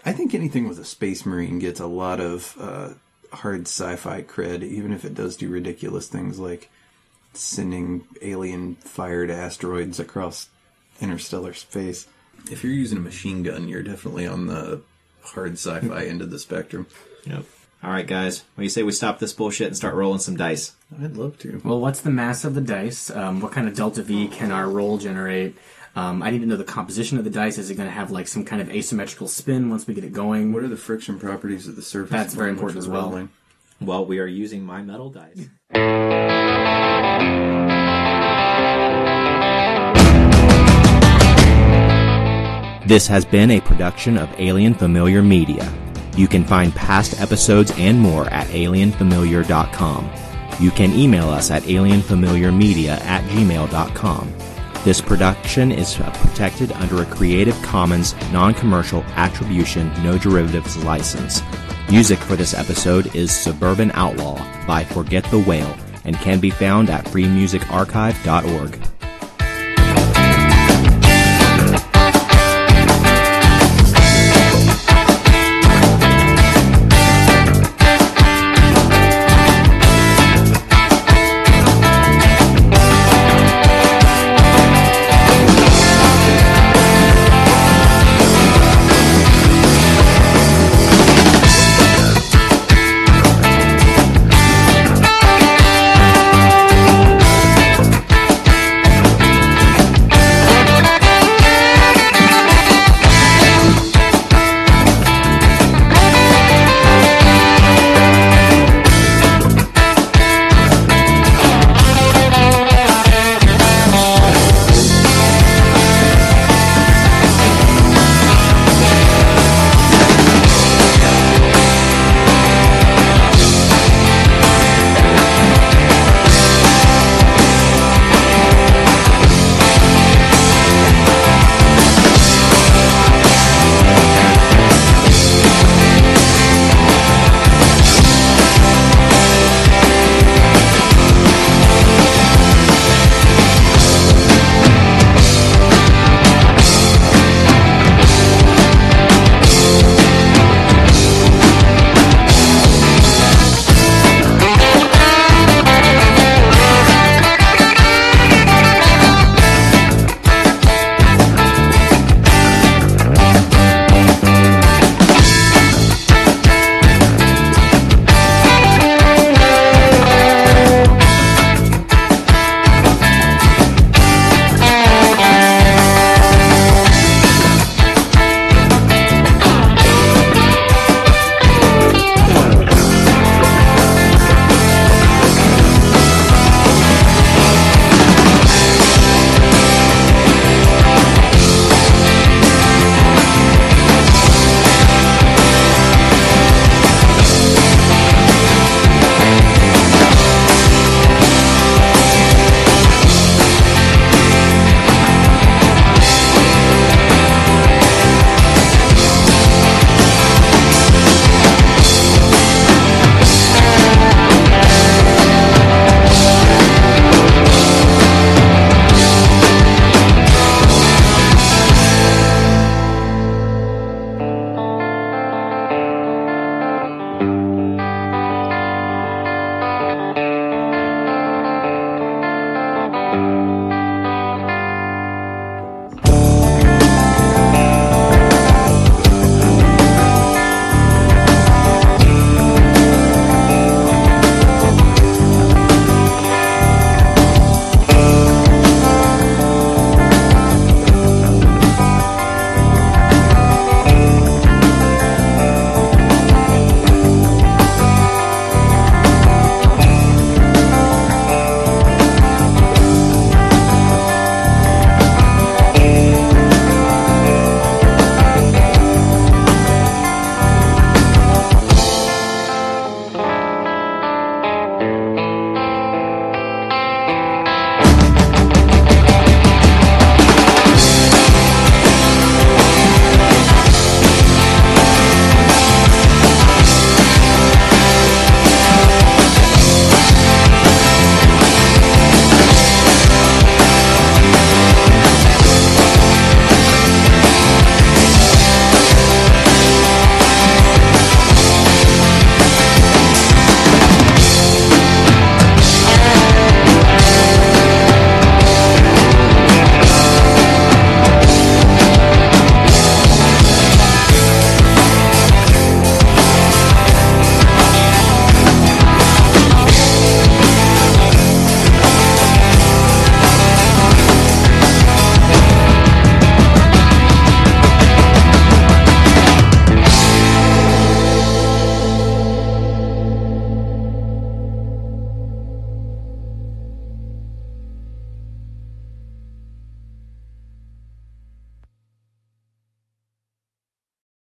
think anything with a space marine gets a lot of hard sci-fi cred, even if it does do ridiculous things like sending alien-fired asteroids across interstellar space. If you're using a machine gun, you're definitely on the hard sci-fi end of the spectrum. Yep. All right, guys. What do you say we stop this bullshit and start rolling some dice? I'd love to. Well, what's the mass of the dice? What kind of delta V can our roll generate? I need to know the composition of the dice. Is it going to have like some kind of asymmetrical spin once we get it going? What are the friction properties of the surface? That's very important as well. Rolling? Well, we are using my metal dice. This has been a production of Alien Familiar Media. You can find past episodes and more at alienfamiliar.com. You can email us at alienfamiliarmedia@gmail.com. This production is protected under a Creative Commons non-commercial attribution, no derivatives license. Music for this episode is Suburban Outlaw by Forget the Whale and can be found at freemusicarchive.org.